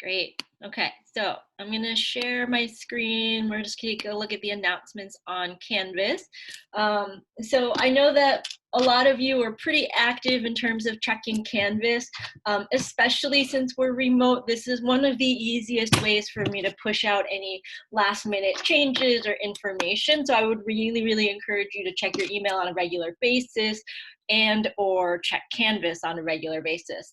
Great. Okay, so I'm going to share my screen. We're just going to take a look at the announcements on Canvas. So I know that a lot of you are pretty active in terms of checking Canvas, especially since we're remote. This is one of the easiest ways for me to push out any last minute changes or information. So I would really, really encourage you to check your email on a regular basis and or check Canvas on a regular basis.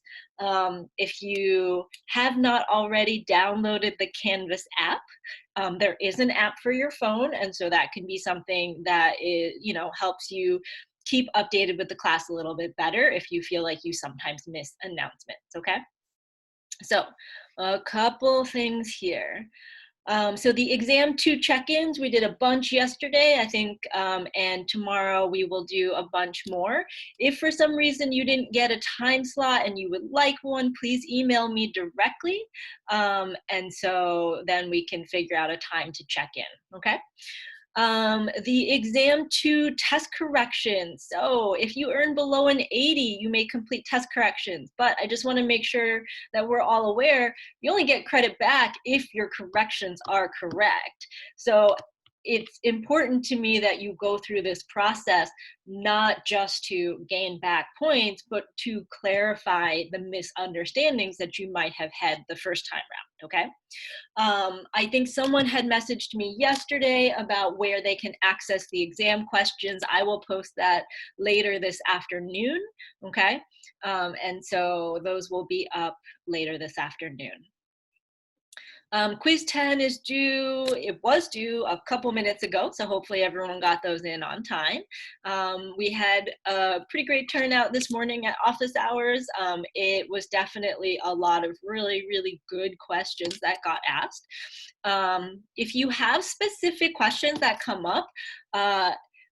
If you have not already downloaded the Canvas app, there is an app for your phone, and so that can be something that helps you keep updated with the class a little bit better if you feel like you sometimes miss announcements. Okay, so a couple things here. So the exam 2 check-ins, we did a bunch yesterday, I think, and tomorrow we will do a bunch more. If for some reason you didn't get a time slot and you would like one, please email me directly, and so then we can figure out a time to check in, okay? The exam 2 test corrections. So if you earn below an 80, you may complete test corrections. But I just want to make sure that we're all aware, you only get credit back if your corrections are correct. So it's important to me that you go through this process, not just to gain back points, but to clarify the misunderstandings that you might have had the first time around, okay? I think someone had messaged me yesterday about where they can access the exam questions. I will post that later this afternoon, okay? And so those will be up later this afternoon. Quiz 10 is due, it was due a couple minutes ago, so hopefully everyone got those in on time. We had a pretty great turnout this morning at office hours. It was definitely a lot of really, really good questions that got asked. If you have specific questions that come up,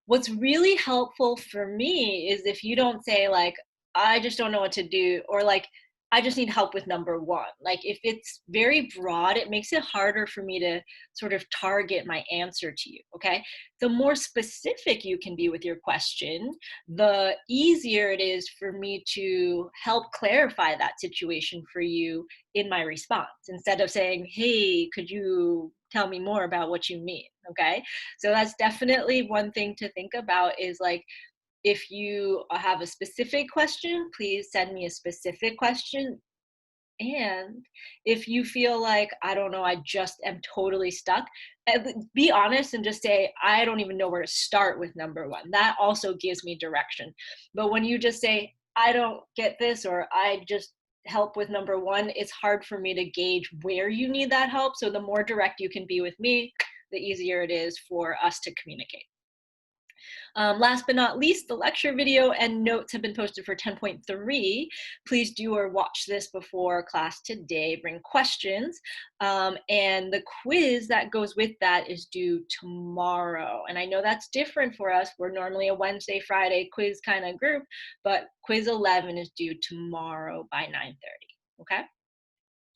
what's really helpful for me is if you don't say like, I just don't know what to do, or like, I just need help with number 1. Like if it's very broad, it makes it harder for me to sort of target my answer to you, okay? The more specific you can be with your question, the easier it is for me to help clarify that situation for you in my response, instead of saying, hey, could you tell me more about what you mean, okay? So that's definitely one thing to think about, is like, if you have a specific question, please send me a specific question. And if you feel like, I don't know, I just am totally stuck, be honest and just say, I don't even know where to start with number 1. That also gives me direction. But when you just say, I don't get this, or I just help with number 1, it's hard for me to gauge where you need that help. So the more direct you can be with me, the easier it is for us to communicate. Last but not least, the lecture video and notes have been posted for 10.3. Please do or watch this before class today. Bring questions. And the quiz that goes with that is due tomorrow. And I know that's different for us. We're normally a Wednesday, Friday quiz kind of group, but quiz 11 is due tomorrow by 9:30. Okay?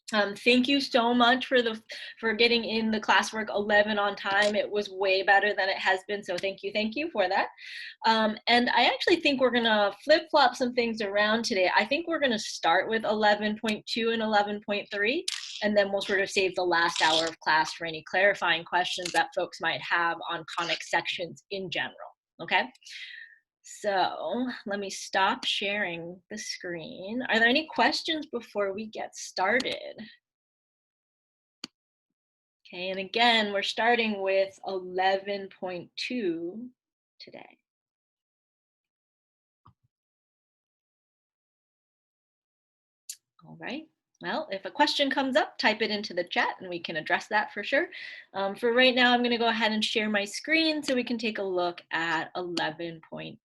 Thank you so much for getting in the classwork 11 on time. It was way better than it has been, so thank you for that. And I actually think we're gonna flip-flop some things around today. I think we're gonna start with 11.2 and 11.3, and then we'll sort of save the last hour of class for any clarifying questions that folks might have on conic sections in general, okay? So let me stop sharing the screen. Are there any questions before we get started? Okay, and again, we're starting with 11.2 today. All right. Well, if a question comes up, type it into the chat and we can address that for sure. For right now, I'm going to go ahead and share my screen so we can take a look at 11.2.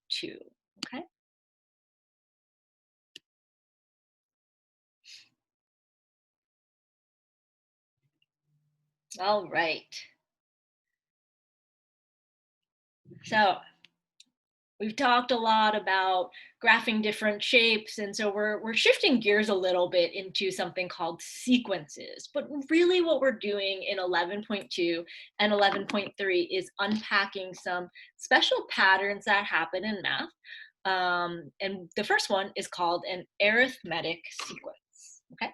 Okay. All right. So we've talked a lot about graphing different shapes, and so we're shifting gears a little bit into something called sequences. But really what we're doing in 11.2 and 11.3 is unpacking some special patterns that happen in math. And the first one is called an arithmetic sequence, okay?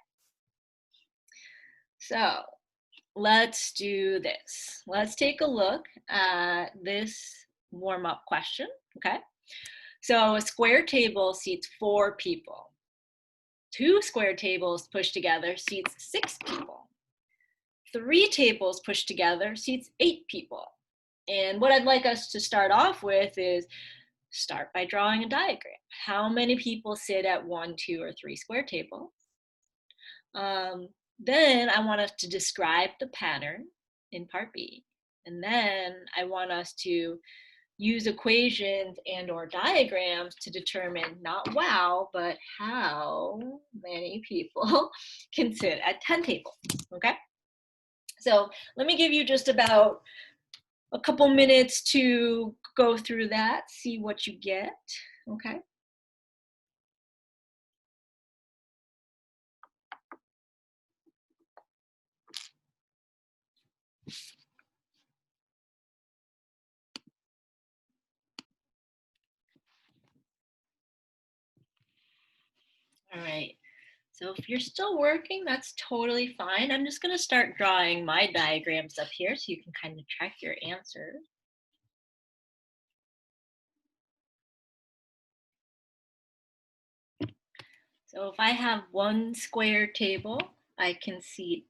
So let's do this. Let's take a look at this warm-up question, okay? So a square table seats 4 people. 2 square tables pushed together seats 6 people. 3 tables pushed together seats 8 people. And what I'd like us to start off with is start by drawing a diagram. How many people sit at 1, 2, or 3 square tables? Then I want us to describe the pattern in part B. And then I want us to use equations and or diagrams to determine not wow, but how many people can sit at 10 tables, okay? So let me give you just about a couple minutes to go through that, see what you get, okay? All right, so if you're still working, that's totally fine. I'm just gonna start drawing my diagrams up here so you can kind of track your answers. So if I have 1 square table, I can seat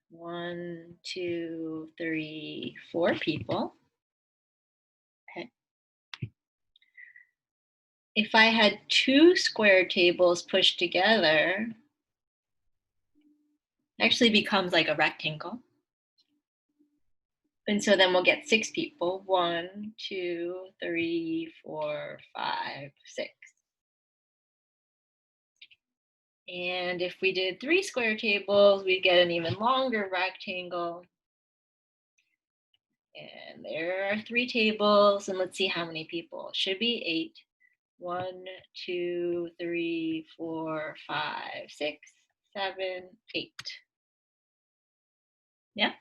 1, 2, 3, 4 people. Okay. If I had 2 square tables pushed together, it actually becomes like a rectangle. And so then we'll get 6 people. 1, 2, 3, 4, 5, 6. And if we did 3 square tables, we'd get an even longer rectangle. And there are 3 tables, and let's see how many people. It should be 8. 1, 2, 3, 4, 5, 6, 7, 8. Yeah.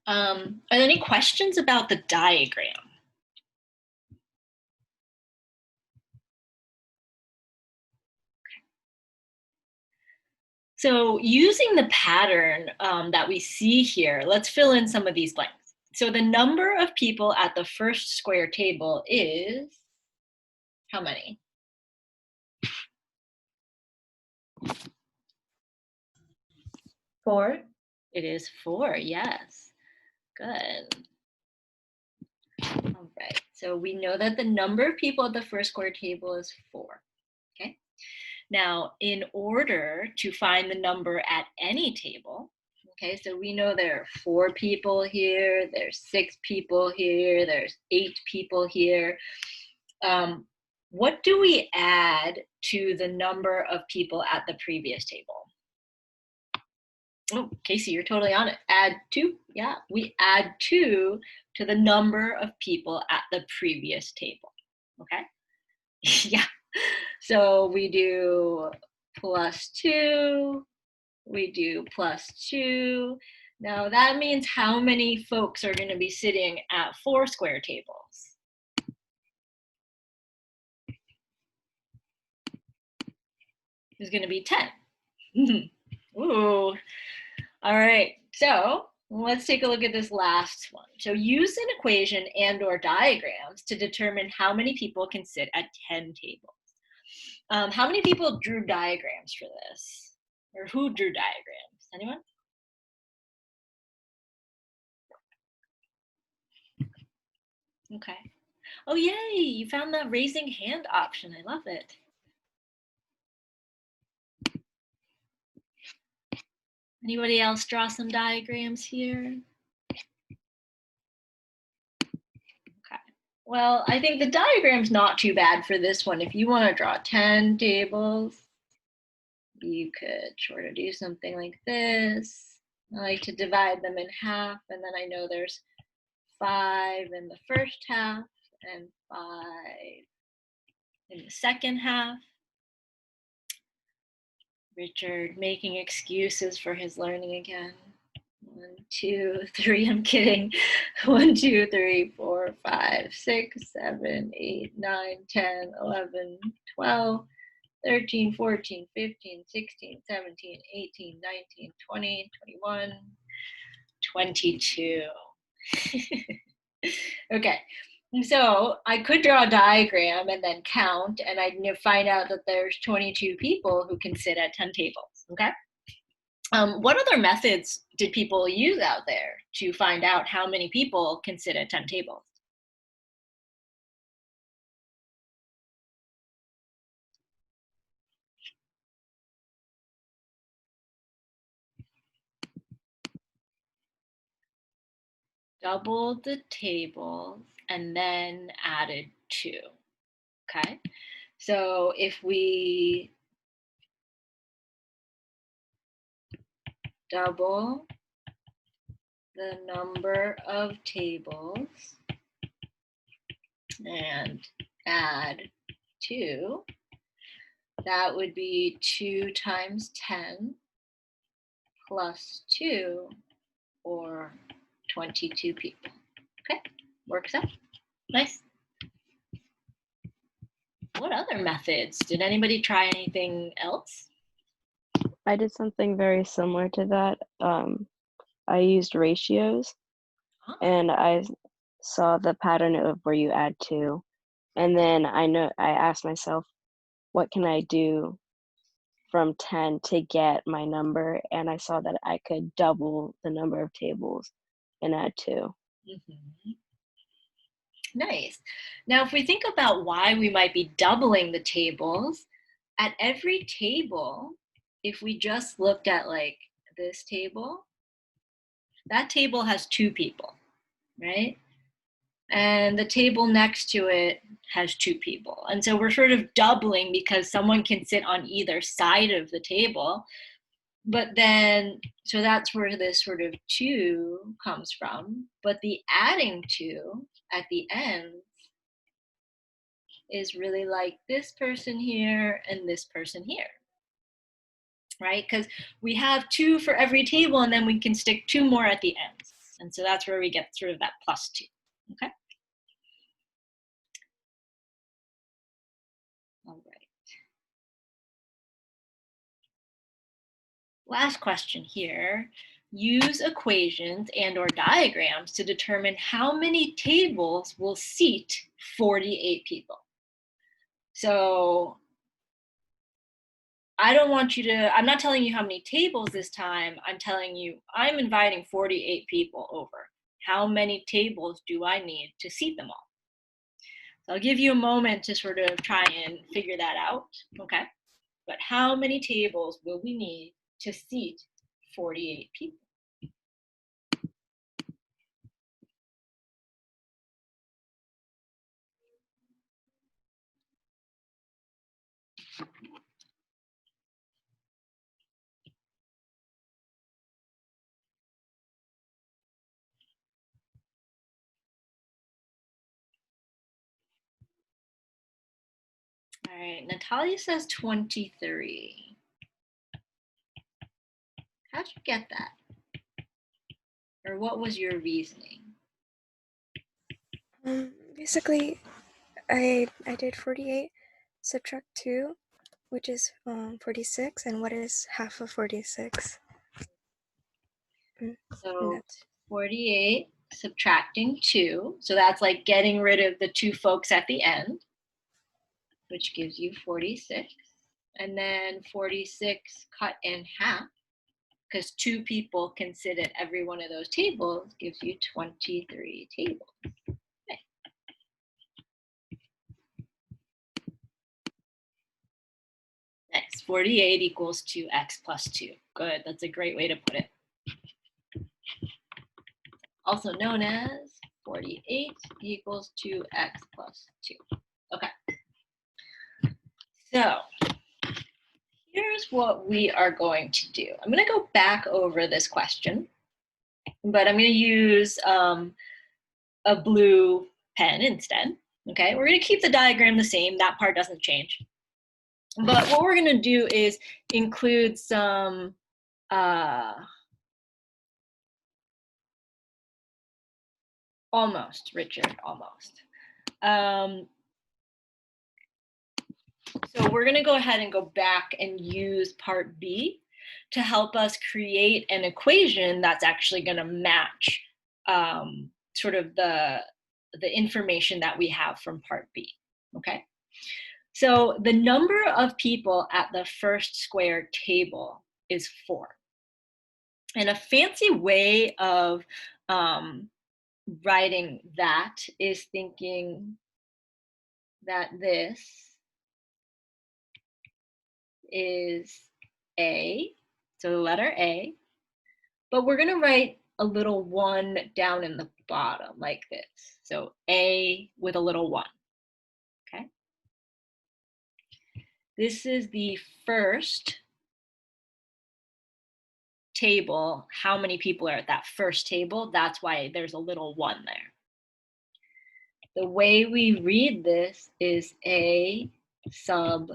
Are there any questions about the diagram? So using the pattern that we see here, let's fill in some of these blanks. So the number of people at the first square table is how many? 4. It is 4, yes. Good. All right, so we know that the number of people at the first square table is 4, okay? Now, in order to find the number at any table, okay, so we know there are 4 people here, there's 6 people here, there's 8 people here. What do we add to the number of people at the previous table? Oh, Casey, you're totally on it. Add 2. Yeah, we add 2 to the number of people at the previous table. Okay? Yeah. So we do +2. We do +2. Now that means how many folks are going to be sitting at 4 square tables? It's going to be 10. Ooh. All right, so let's take a look at this last one. So use an equation and or diagrams to determine how many people can sit at 10 tables. How many people drew diagrams for this? Or who drew diagrams? Anyone? Okay. Oh, yay, you found that raising hand option. I love it. Anybody else draw some diagrams here? Okay. Well, I think the diagram's not too bad for this one. If you want to draw 10 tables, you could sort of do something like this. I like to divide them in half, and then I know there's 5 in the first half and 5 in the second half. Richard making excuses for his learning again. 1, 2, 3, I'm kidding. 1, 2, 3, 4, 5, 6, 7, 8, 9, 10, 11, 12, 13, 14, 15, 16, 17, 18, 19, 20, 21, 22. Okay, so I could draw a diagram and then count, and I'd find out that there's 22 people who can sit at 10 tables, okay? What other methods did people use out there to find out how many people can sit at 10 tables? Doubled the tables and then added 2, okay? So if we double the number of tables and add 2, that would be 2 times 10 plus 2, or 22 people. Okay, works out. Nice. What other methods? Did anybody try anything else? I did something very similar to that. I used ratios, and I saw the pattern of where you add 2, and then I asked myself, what can I do from 10 to get my number? And I saw that I could double the number of tables and add 2. Nice. Now, if we think about why we might be doubling the tables, at every table, if we just looked at like this table, that table has 2 people, right? And the table next to it has 2 people. And so we're sort of doubling because someone can sit on either side of the table. But then, so that's where this sort of 2 comes from. But the adding 2 at the end is really like this person here and this person here, right? Because we have 2 for every table, and then we can stick 2 more at the ends. And so that's where we get sort of that plus 2, okay? All right. Last question here. Use equations and or diagrams to determine how many tables will seat 48 people. So I don't want you to, I'm not telling you how many tables this time. I'm telling you, I'm inviting 48 people over. How many tables do I need to seat them all? So I'll give you a moment to sort of try and figure that out, okay? But how many tables will we need to seat 48 people? All right, Natalia says 23. How'd you get that? Or what was your reasoning? Basically, I did 48, subtract 2, which is 46, and what is half of 46? So 48 subtracting 2, so that's like getting rid of the 2 folks at the end, which gives you 46. And then 46 cut in half, because 2 people can sit at every one of those tables, gives you 23 tables. Okay. Next, 48 equals 2x plus 2. Good, that's a great way to put it. Also known as 48 equals 2x plus 2. Okay. So here's what we are going to do. I'm going to go back over this question, but I'm going to use a blue pen instead. Okay, we're going to keep the diagram the same. That part doesn't change. But what we're going to do is include some almost, Richard, almost. So we're going to go ahead and go back and use part B to help us create an equation that's actually going to match sort of the information that we have from part B, okay? So the number of people at the first square table is 4. And a fancy way of writing that is thinking that this is A, so the letter A, but we're going to write a little 1 down in the bottom like this. So A with a little 1, okay? This is the first table. How many people are at that first table? That's why there's a little 1 there. The way we read this is A sub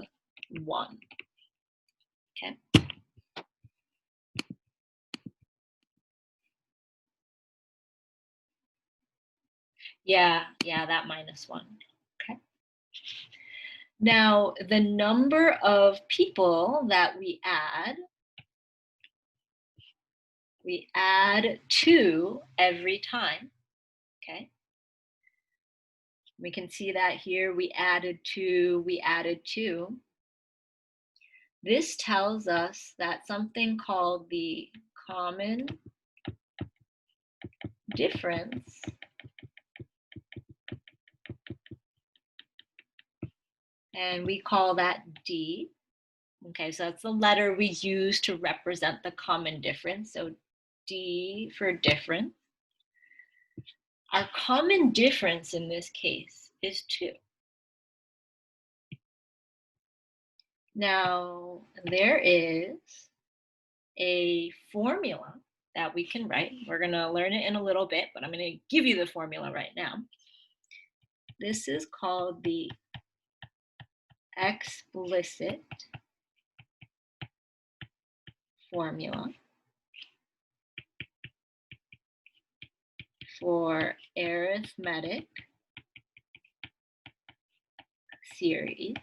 1, okay? Yeah, that minus 1, okay? Now, the number of people that we add 2 every time, okay? We can see that here, we added 2, we added 2. This tells us that something called the common difference and we call that D. Okay, so that's the letter we use to represent the common difference. So D for difference. Our common difference in this case is 2. Now, there is a formula that we can write. We're going to learn it in a little bit, but I'm going to give you the formula right now. This is called the explicit formula for arithmetic series.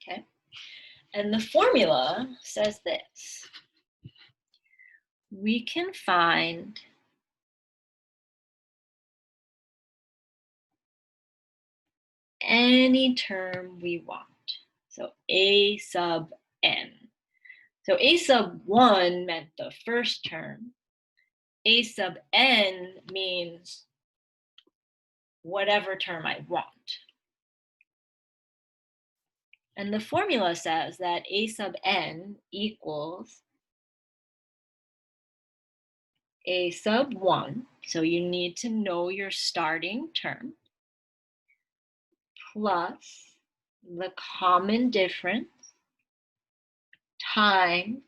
Okay. And the formula says this. We can find any term we want. So A sub n. So A sub 1 meant the first term. A sub n means whatever term I want. And the formula says that A sub n equals A sub 1. So you need to know your starting term plus the common difference times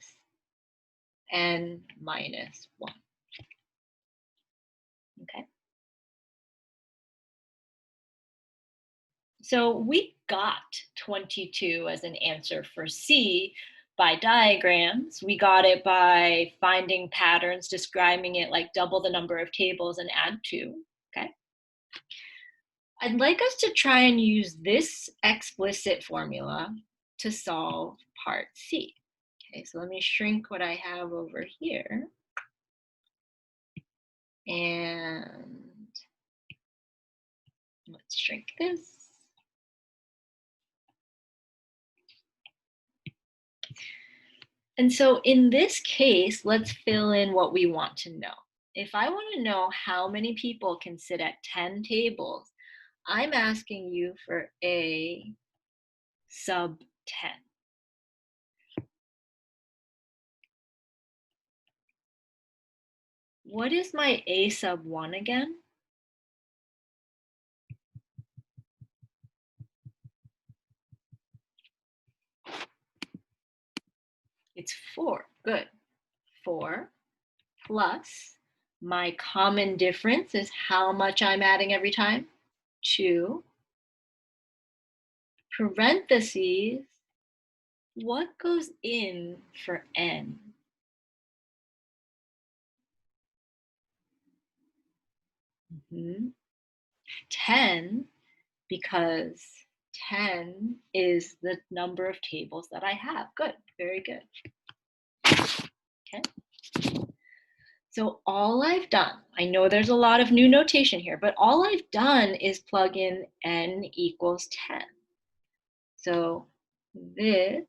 n minus 1. Okay. So we got 22 as an answer for C by diagrams. We got it by finding patterns, describing it like double the number of tables and add 2. Okay. I'd like us to try and use this explicit formula to solve part C. Okay, so let me shrink what I have over here. And let's shrink this. And so in this case, let's fill in what we want to know. If I want to know how many people can sit at 10 tables, I'm asking you for A sub 10. What is my A sub 1 again? It's 4. Good. 4 plus my common difference is how much I'm adding every time? 2. Parentheses, what goes in for n? Mm-hmm. 10, because 10 is the number of tables that I have. Good, very good. Okay. So all I've done, I know there's a lot of new notation here, but all I've done is plug in n equals 10. So this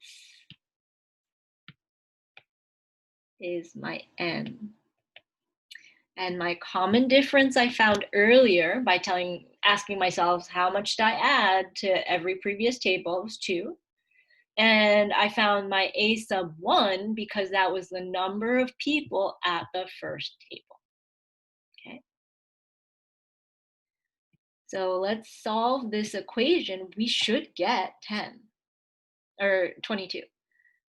is my n. And my common difference I found earlier by asking myself how much did I add to every previous table was 2. And I found my a sub 1 because that was the number of people at the first table. Okay. So let's solve this equation. We should get 10 or 22.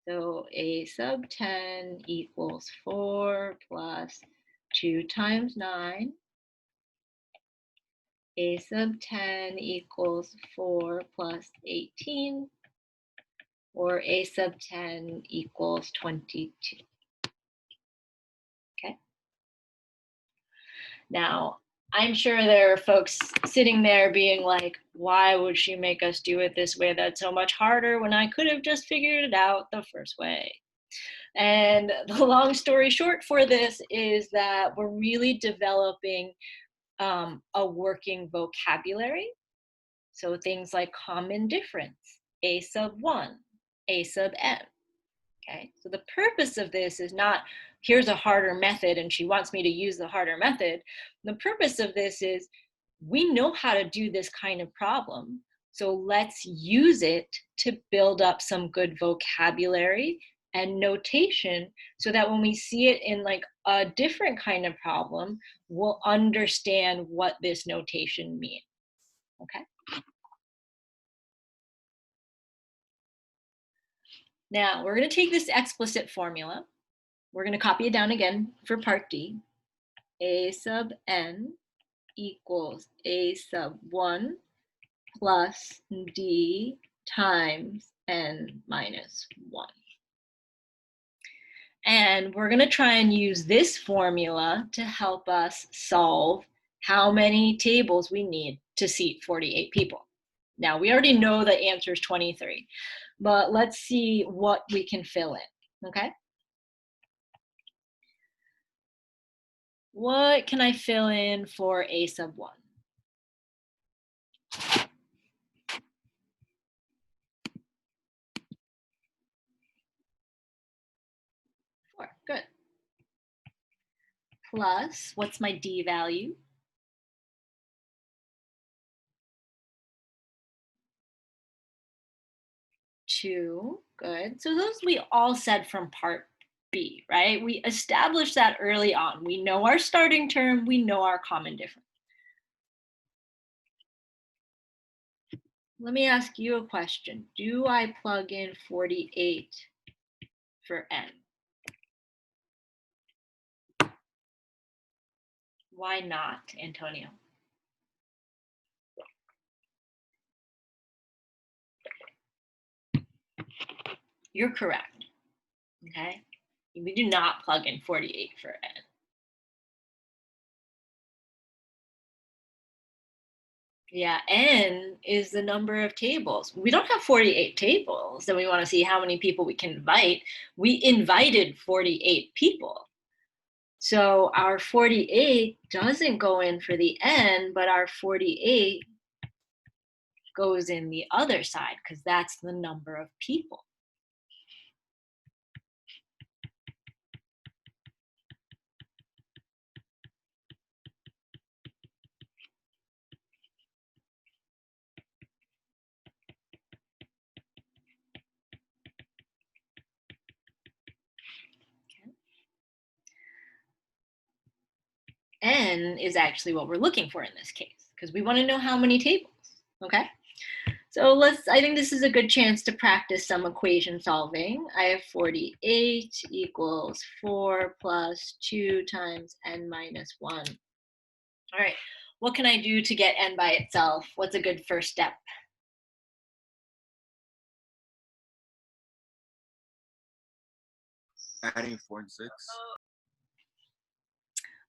So a sub 10 equals 4 plus 2 times 9. A sub 10 equals 4 plus 18, or a sub 10 equals 22. Okay. Now, I'm sure there are folks sitting there being like, why would she make us do it this way? That's so much harder when I could have just figured it out the first way. And the long story short for this is that we're really developing a working vocabulary. So things like common difference, a sub 1, a sub n. Okay, so the purpose of this is not, here's a harder method and she wants me to use the harder method. The purpose of this is, we know how to do this kind of problem, so let's use it to build up some good vocabulary and notation so that when we see it in like a different kind of problem, we'll understand what this notation means. Okay. Now, we're going to take this explicit formula. We're going to copy it down again for part D. A sub n equals a sub 1 plus d times n minus 1. And we're going to try and use this formula to help us solve how many tables we need to seat 48 people. Now, we already know the answer is 23, but let's see what we can fill in, okay? What can I fill in for a sub 1? 4, good. Plus, what's my d value? 2, good. So those we all said from part B, right? We established that early on. We know our starting term, we know our common difference. Let me ask you a question. Do I plug in 48 for n? Why not, Antonio? You're correct, okay? We do not plug in 48 for n. Yeah, n is the number of tables. We don't have 48 tables, and we want to see how many people we can invite. We invited 48 people. So our 48 doesn't go in for the n, but our 48 goes in the other side because that's the number of people. N is actually what we're looking for in this case because we want to know how many tables, okay? So I think this is a good chance to practice some equation solving. I have 48 equals 4 plus 2 times n minus 1. All right, what can I do to get n by itself? What's a good first step? Adding 4 and 6.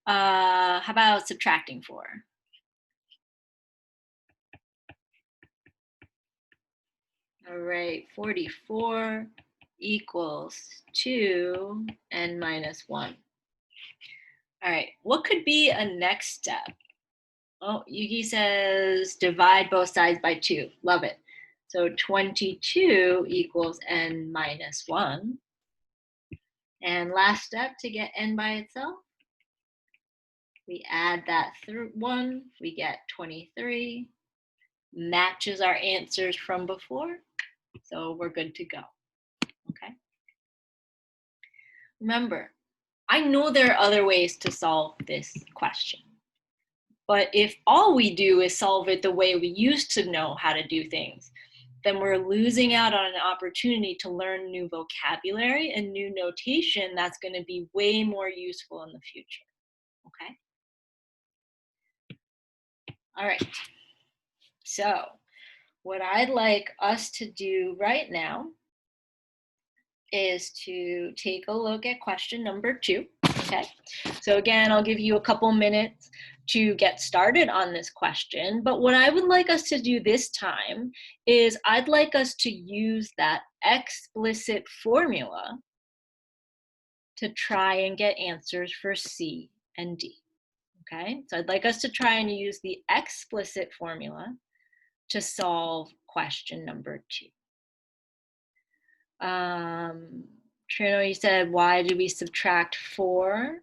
How about subtracting 4? All right, 44 equals 2 n minus 1. All right, what could be a next step? Oh, Yuki says divide both sides by 2. Love it. So 22 equals n minus 1. And last step to get n by itself, we add that through 1, we get 23. Matches our answers from before, so we're good to go. Okay. Remember, I know there are other ways to solve this question. But if all we do is solve it the way we used to know how to do things, then we're losing out on an opportunity to learn new vocabulary and new notation that's going to be way more useful in the future. Okay? All right. So what I'd like us to do right now is to take a look at question number 2. Okay, so again, I'll give you a couple minutes to get started on this question, but what I would like us to do this time is I'd like us to use that explicit formula to try and get answers for C and D. Okay, so I'd like us to try and use the explicit formula to solve question number 2. Trino, you said, why did we subtract 4?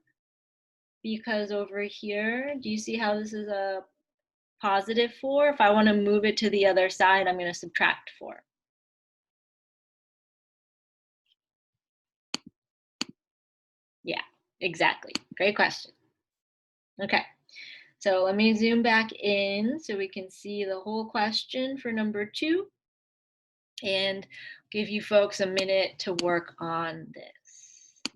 Because over here, do you see how this is a positive 4? If I want to move it to the other side, I'm going to subtract 4. Yeah, exactly. Great question. Okay, so let me zoom back in so we can see the whole question for number 2 and give you folks a minute to work on this.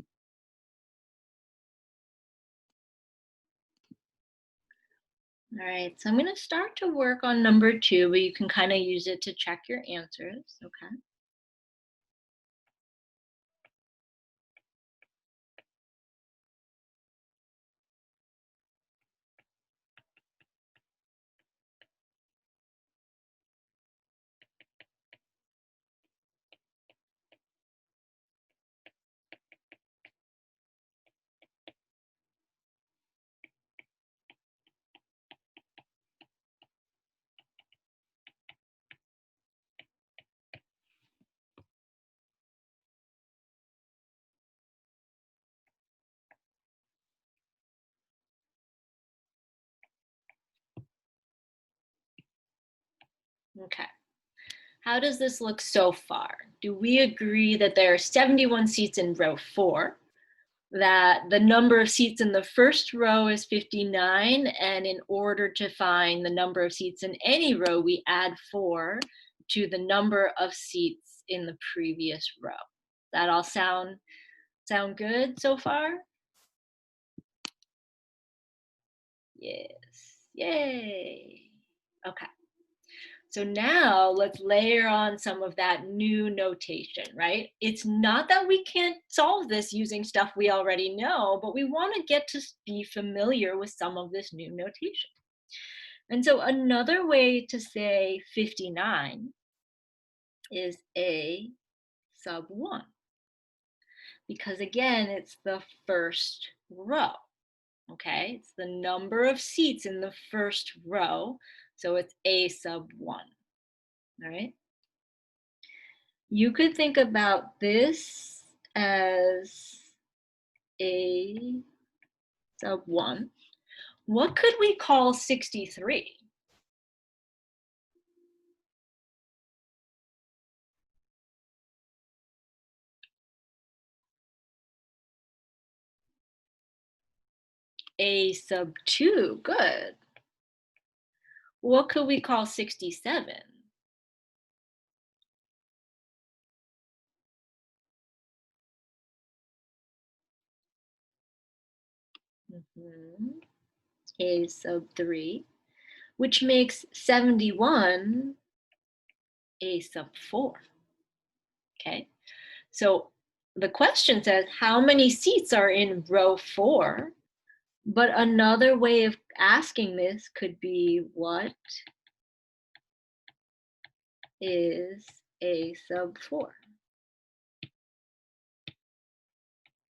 All right, so I'm going to start to work on number 2, but you can kind of use it to check your answers, okay? Okay. How does this look so far? Do we agree that there are 71 seats in row 4, that the number of seats in the first row is 59, and in order to find the number of seats in any row, we add 4 to the number of seats in the previous row? That all sound good so far? Yes. Yay. Okay. So now let's layer on some of that new notation, right? It's not that we can't solve this using stuff we already know, but we want to get to be familiar with some of this new notation. And so another way to say 59 is A sub 1. Because again, it's the first row, okay? It's the number of seats in the first row, so it's A sub 1. All right. You could think about this as A sub 1. What could we call 63? A sub 2, good. What could we call 67? A sub 3, which makes 71 A sub 4. Okay, so the question says how many seats are in row 4, but another way of asking this could be what is a sub 4.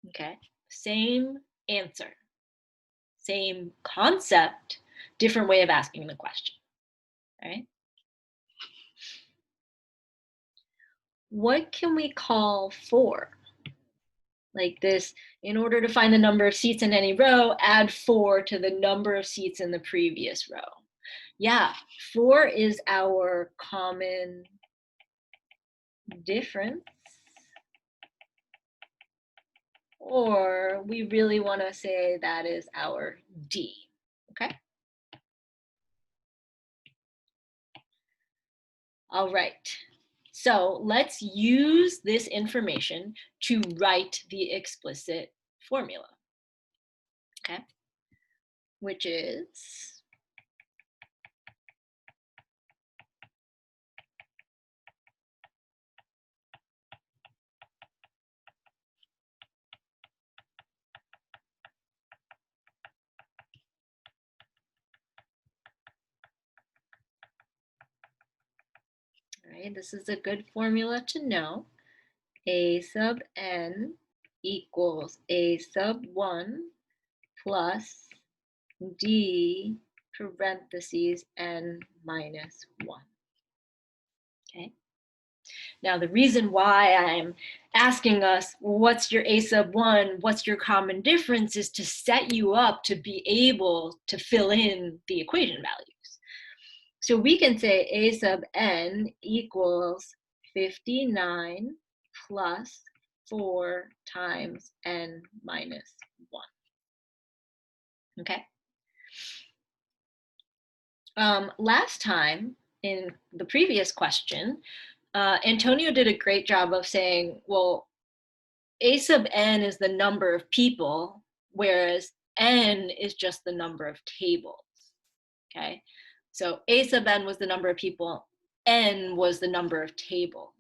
Okay, same answer, same concept, different way of asking the question, all right? What can we call 4? Like this, in order to find the number of seats in any row, add 4 to the number of seats in the previous row. Yeah, 4 is our common difference. Or we really want to say that is our D, okay? All right, so let's use this information to write the explicit formula, okay? Which is all right, this is a good formula to know. A sub n equals a sub 1 plus d parentheses n minus 1. Okay. Now, the reason why I'm asking us, what's your a sub 1, what's your common difference, is to set you up to be able to fill in the equation values. So we can say a sub n equals 59 plus 4 times n minus 1. Okay. Last time, in the previous question, Antonio did a great job of saying, well, a sub n is the number of people, whereas n is just the number of tables. Okay, so a sub n was the number of people, n was the number of tables.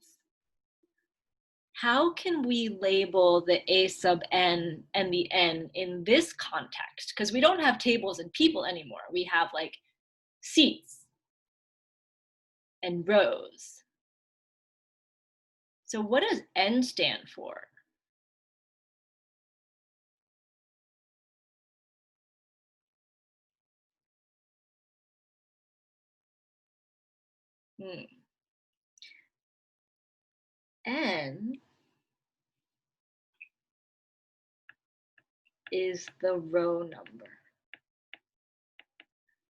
How can we label the a sub n and the n in this context? Because we don't have tables and people anymore. We have like seats and rows. So what does n stand for? N is the row number.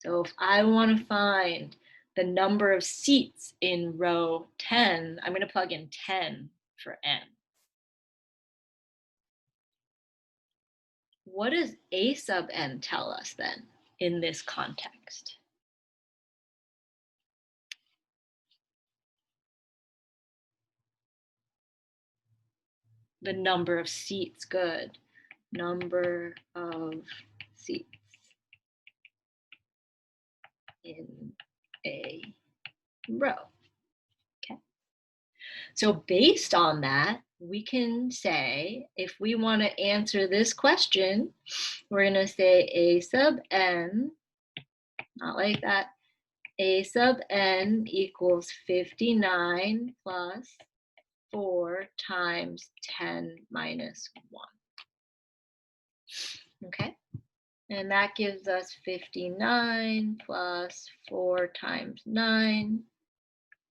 So if I want to find the number of seats in row 10, I'm going to plug in 10 for n. What does a sub n tell us then in this context? The number of seats, good. Number of seats in a row. Okay. So based on that, we can say, if we want to answer this question, we're going to say a sub n, not like that, a sub n equals 59 plus 4 times 10 minus 1. Okay, and that gives us 59 plus 4 times 9,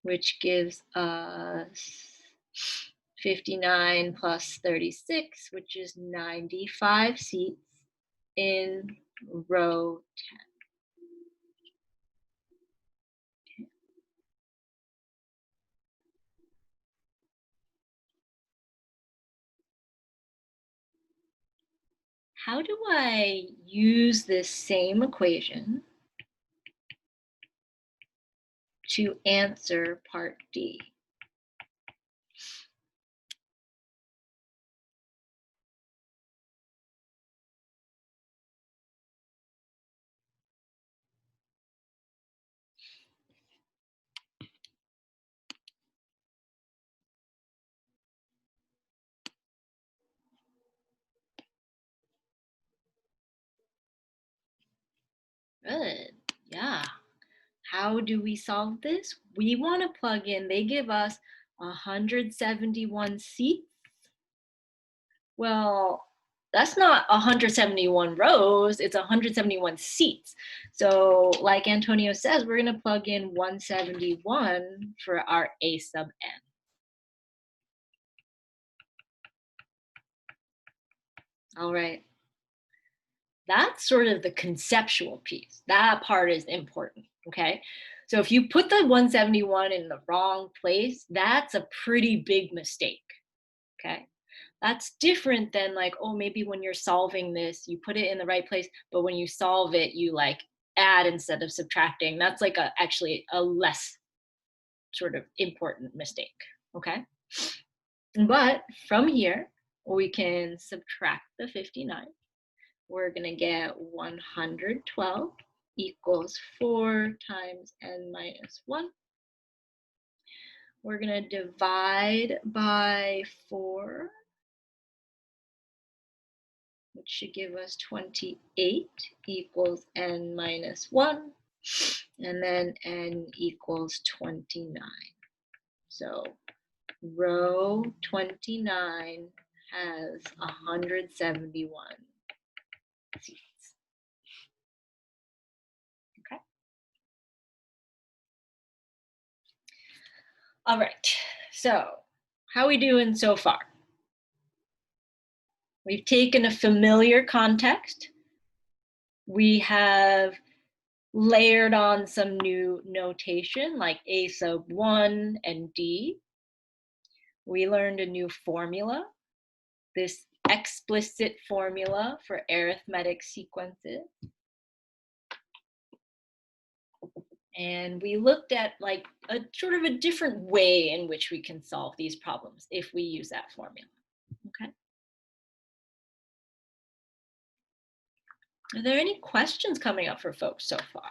which gives us 59 plus 36, which is 95 seats in row 10. How do I use this same equation to answer part D? Good, yeah. How do we solve this? We want to plug in, they give us 171 seats. Well, that's not 171 rows, it's 171 seats. So like Antonio says, we're gonna plug in 171 for our A sub n. All right. That's sort of the conceptual piece. That part is important, okay? So if you put the 171 in the wrong place, that's a pretty big mistake, okay? That's different than like, oh, maybe when you're solving this, you put it in the right place, but when you solve it, you like add instead of subtracting. That's like actually a less sort of important mistake, okay? But from here, we can subtract the 59. We're gonna get 112 equals 4 times n minus 1. We're gonna divide by 4, which should give us 28 equals n minus 1, and then n equals 29. So row 29 has 171 seats. Okay. All right, so how are we doing so far? We've taken a familiar context. We have layered on some new notation like A sub 1 and D. We learned a new formula, this explicit formula for arithmetic sequences. And we looked at like a sort of a different way in which we can solve these problems if we use that formula, okay? Are there any questions coming up for folks so far?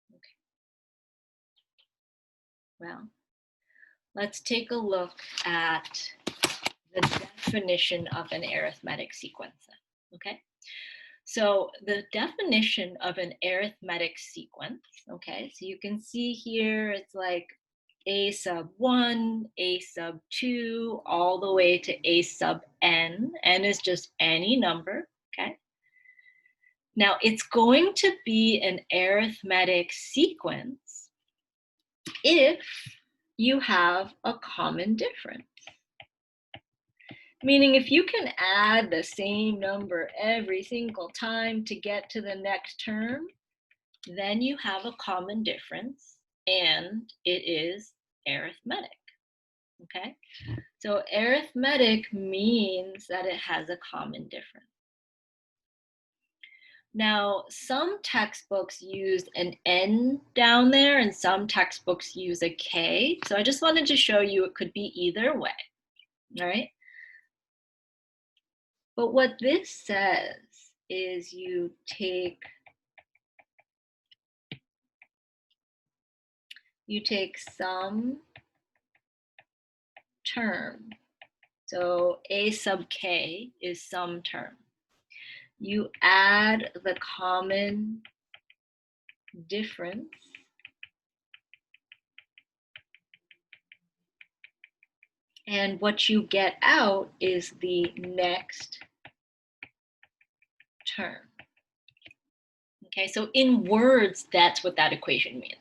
Okay. Well, let's take a look at the definition of an arithmetic sequence, okay? So the definition of an arithmetic sequence, okay, so you can see here it's like A sub 1, A sub 2, all the way to A sub n. N is just any number, okay? Now it's going to be an arithmetic sequence if you have a common difference. Meaning if you can add the same number every single time to get to the next term, then you have a common difference and it is arithmetic, okay? So arithmetic means that it has a common difference. Now, some textbooks use an N down there and some textbooks use a K. So I just wanted to show you it could be either way, all right? But what this says is you take some term. So A sub K is some term. You add the common difference and what you get out is the next term. Okay, so in words, that's what that equation means.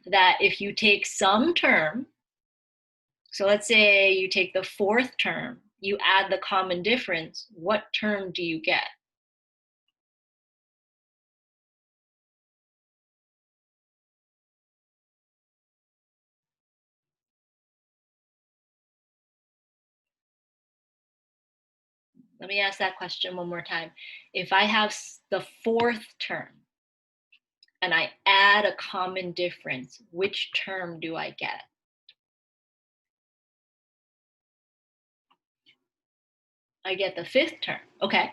That if you take some term, so let's say you take the fourth term, you add the common difference, what term do you get? Let me ask that question one more time. If I have the fourth term and I add a common difference, which term do I get? I get the fifth term. Okay,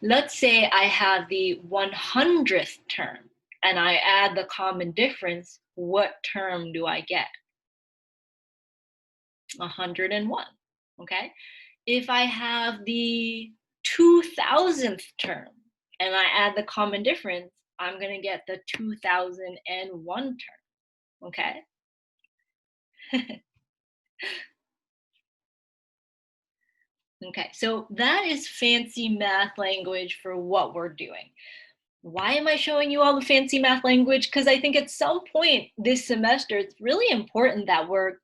let's say I have the 100th term and I add the common difference, what term do I get? 101, okay? If I have the 2000th term and I add the common difference, I'm gonna get the 2001 term, okay? Okay, so that is fancy math language for what we're doing. Why am I showing you all the fancy math language? Because I think at some point this semester, it's really important that we're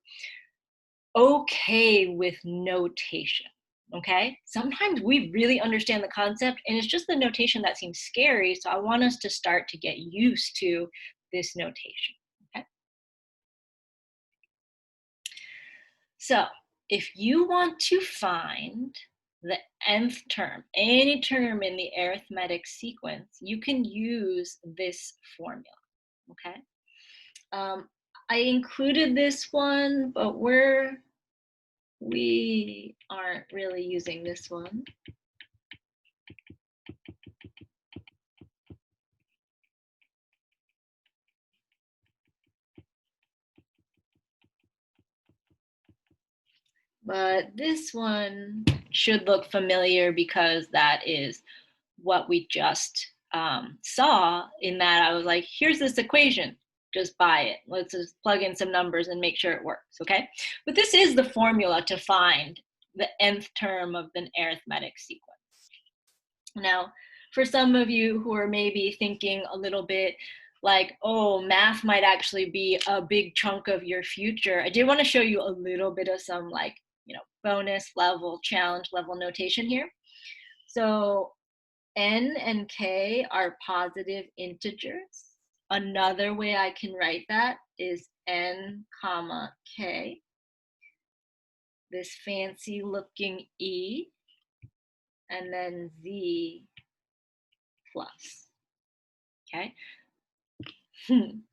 okay with notation, okay? Sometimes we really understand the concept and it's just the notation that seems scary, so I want us to start to get used to this notation, okay? So if you want to find the nth term, any term in the arithmetic sequence, you can use this formula, okay? I included this one, but we aren't really using this one. But this one should look familiar because that is what we just saw, in that I was like, here's this equation, just buy it. Let's just plug in some numbers and make sure it works, okay? But this is the formula to find the nth term of an arithmetic sequence. Now, for some of you who are maybe thinking a little bit like, oh, math might actually be a big chunk of your future, I did want to show you a little bit of some like, bonus level, challenge level notation here. So n and k are positive integers. Another way I can write that is n comma k, this fancy looking e, and then z plus, okay?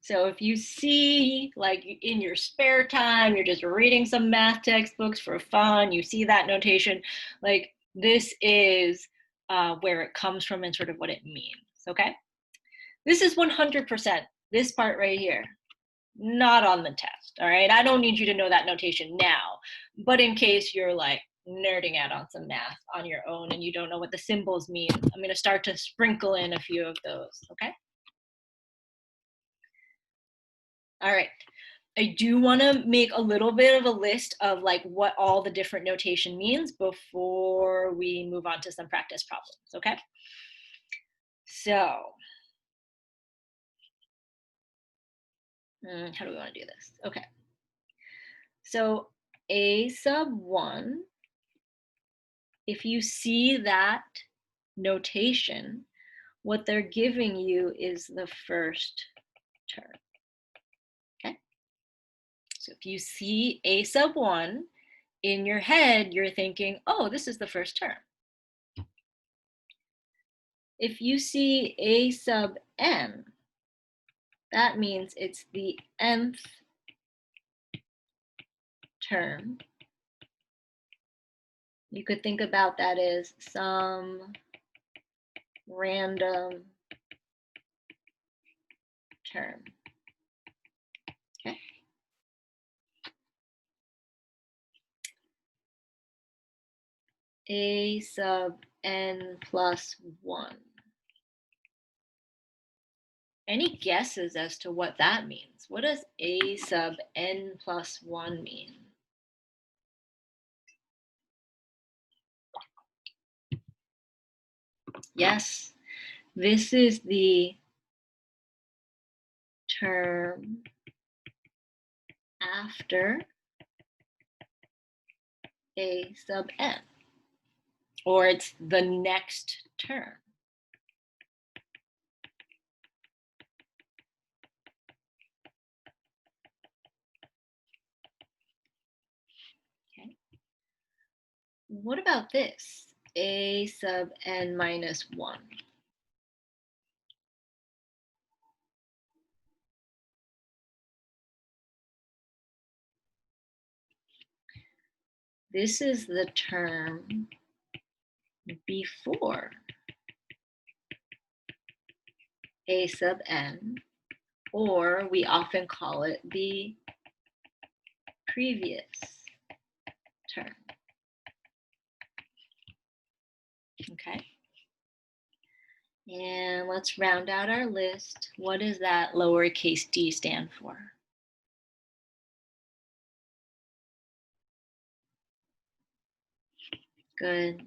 So if you see, like in your spare time, you're just reading some math textbooks for fun, you see that notation, like this is where it comes from and sort of what it means, okay? This is 100%, this part right here, not on the test, all right? I don't need you to know that notation now, but in case you're like nerding out on some math on your own and you don't know what the symbols mean, I'm gonna start to sprinkle in a few of those, okay? All right, I do want to make a little bit of a list of like what all the different notation means before we move on to some practice problems, okay? So, how do we want to do this? Okay, so a sub 1, if you see that notation, what they're giving you is the first term, okay? So if you see a sub 1, in your head, you're thinking, oh, this is the first term. If you see a sub n, that means it's the nth term. You could think about that as some random term, okay? A sub n plus 1. Any guesses as to what that means? What does a sub n plus 1 mean? Yes, this is the term after a sub n, or it's the next term. Okay. What about this? A sub n minus 1. This is the term before a sub n, or we often call it the previous Okay. And let's round out our list. What does that lowercase d stand for? Good.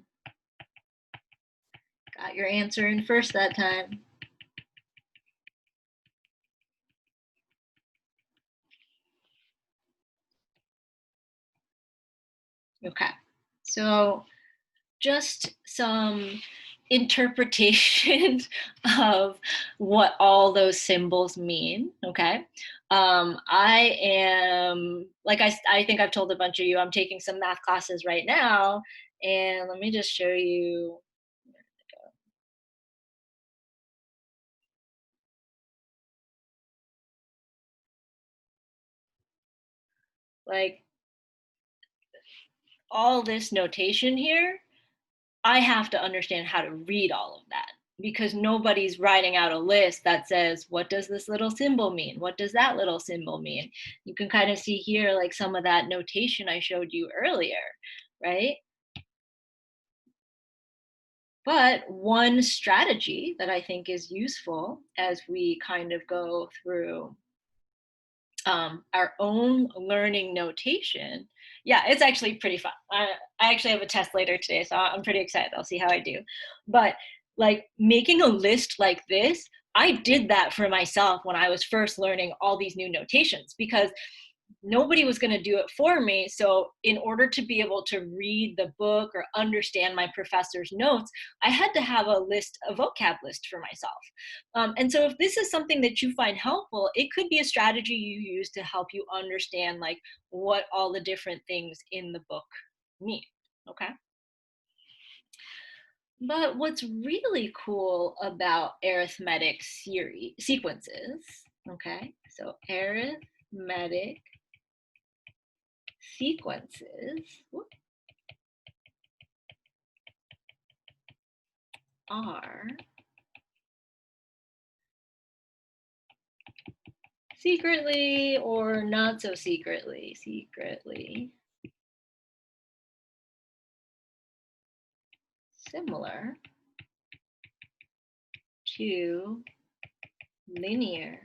Got your answer in first that time. Okay. So just some interpretation of what all those symbols mean, okay? I am, like I think I've told a bunch of you, I'm taking some math classes right now, and let me just show you. Like, all this notation here, I have to understand how to read all of that, because nobody's writing out a list that says, what does this little symbol mean? What does that little symbol mean? You can kind of see here, like some of that notation I showed you earlier, right? But one strategy that I think is useful as we kind of go through our own learning notation. Yeah, it's actually pretty fun. I actually have a test later today, so I'm pretty excited. I'll see how I do. But like making a list like this, I did that for myself when I was first learning all these new notations, because nobody was going to do it for me. So in order to be able to read the book or understand my professor's notes, I had to have a list, a vocab list for myself. And so if this is something that you find helpful, it could be a strategy you use to help you understand like what all the different things in the book mean, okay? But what's really cool about arithmetic sequences, okay? So arithmetic sequences are secretly or not so secretly similar to linear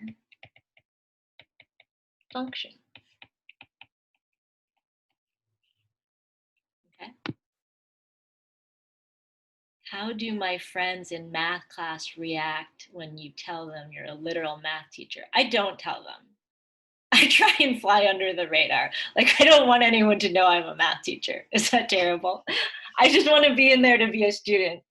functions. Okay. How do my friends in math class react when you tell them you're a literal math teacher? I don't tell them. I try and fly under the radar. Like, I don't want anyone to know I'm a math teacher. Is that terrible? I just want to be in there to be a student.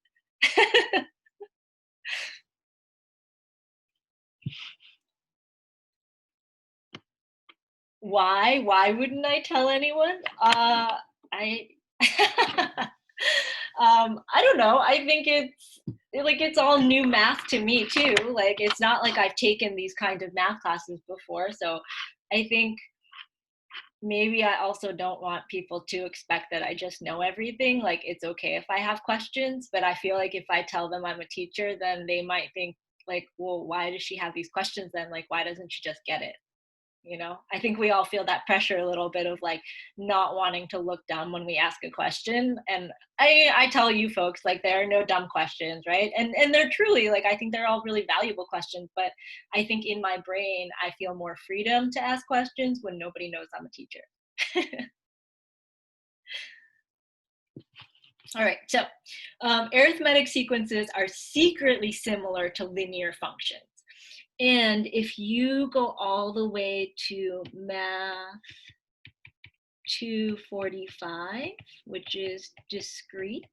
Why wouldn't I tell anyone? I I don't know. I think it's all new math to me too. Like, it's not like I've taken these kind of math classes before, so I think maybe I also don't want people to expect that I just know everything. Like, it's okay if I have questions, but I feel like if I tell them I'm a teacher, then they might think like, well, why does she have these questions then? Like, why doesn't she just get it? I think we all feel that pressure a little bit of like not wanting to look dumb when we ask a question. And I tell you folks, like, there are no dumb questions, right? And they're truly, like, I think they're all really valuable questions, but I think in my brain I feel more freedom to ask questions when nobody knows I'm a teacher. All right, so arithmetic sequences are secretly similar to linear functions. And if you go all the way to math 245, which is discrete,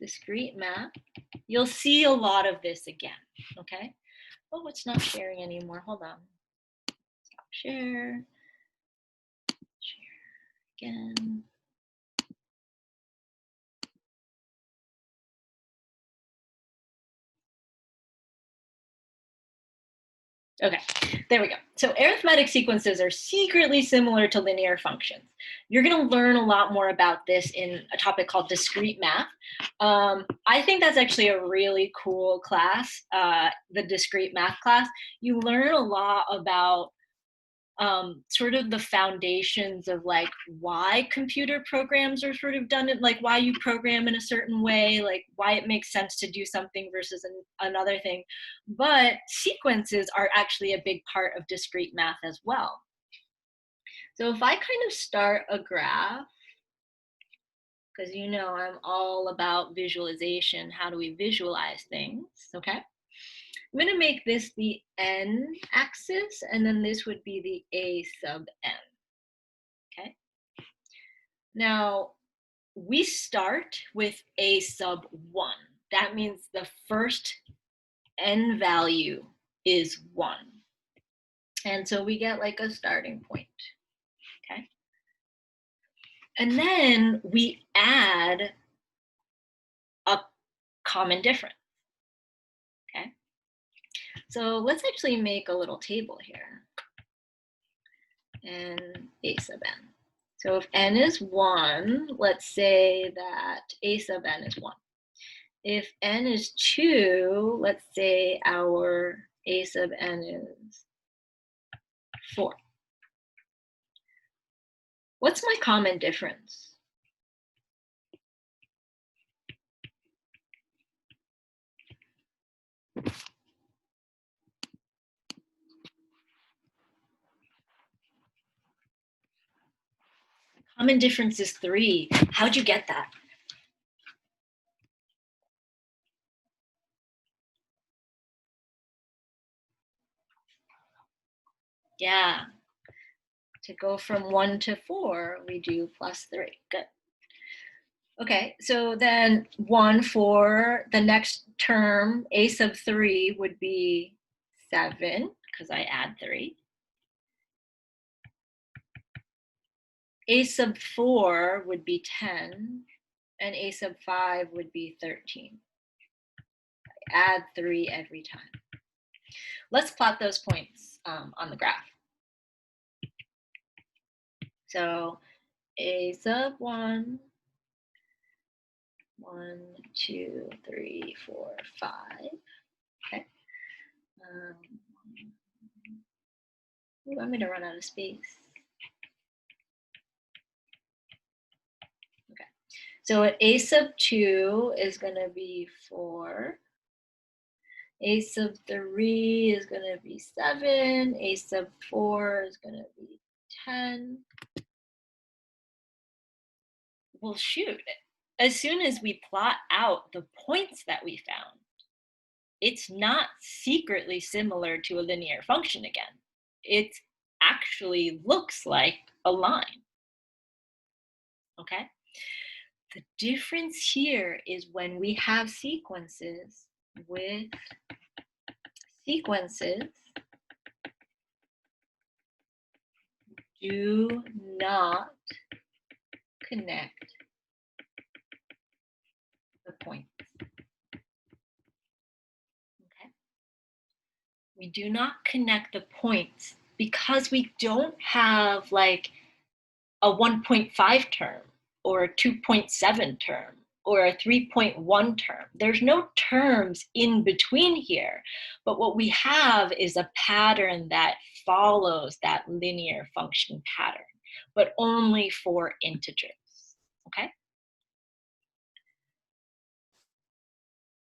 discrete math, you'll see a lot of this again, okay? Oh, it's not sharing anymore. Hold on. Stop share. Share again. Okay, there we go. So arithmetic sequences are secretly similar to linear functions. You're going to learn a lot more about this in a topic called discrete math. I think that's actually a really cool class, the discrete math class. You learn a lot about sort of the foundations of like why computer programs are sort of done it, like why you program in a certain way, like why it makes sense to do something versus another thing. But sequences are actually a big part of discrete math as well. So if I kind of start a graph, because you know I'm all about visualization, how do we visualize things, okay? I'm going to make this the n axis, and then this would be the a sub n, okay? Now, we start with a sub 1. That means the first n value is 1. And so we get like a starting point, okay? And then we add a common difference, okay? So let's actually make a little table here. And a sub n. So if n is 1, let's say that a sub n is 1. If n is 2, let's say our a sub n is 4. What's my common difference? Common difference is 3. How'd you get that? Yeah. To go from 1 to 4, we do plus 3. Good. Okay, so then 1 for the next term, a sub 3 would be 7, because I add 3. A sub 4 would be 10, and a sub 5 would be 13. I add 3 every time. Let's plot those points on the graph. So a sub 1, 1, 2, 3, 4, 5. Okay. Ooh, I'm going to run out of space. Okay. So a sub 2 is going to be 4. A sub 3 is going to be 7. A sub 4 is going to be 10. Well, shoot. As soon as we plot out the points that we found, it's not secretly similar to a linear function again. It actually looks like a line. Okay? The difference here is when we have sequences with sequences do not connect the points. Okay? We do not connect the points because we don't have like a 1.5 term or a 2.7 term or a 3.1 term. There's no terms in between here, but what we have is a pattern that follows that linear function pattern, but only for integers, okay?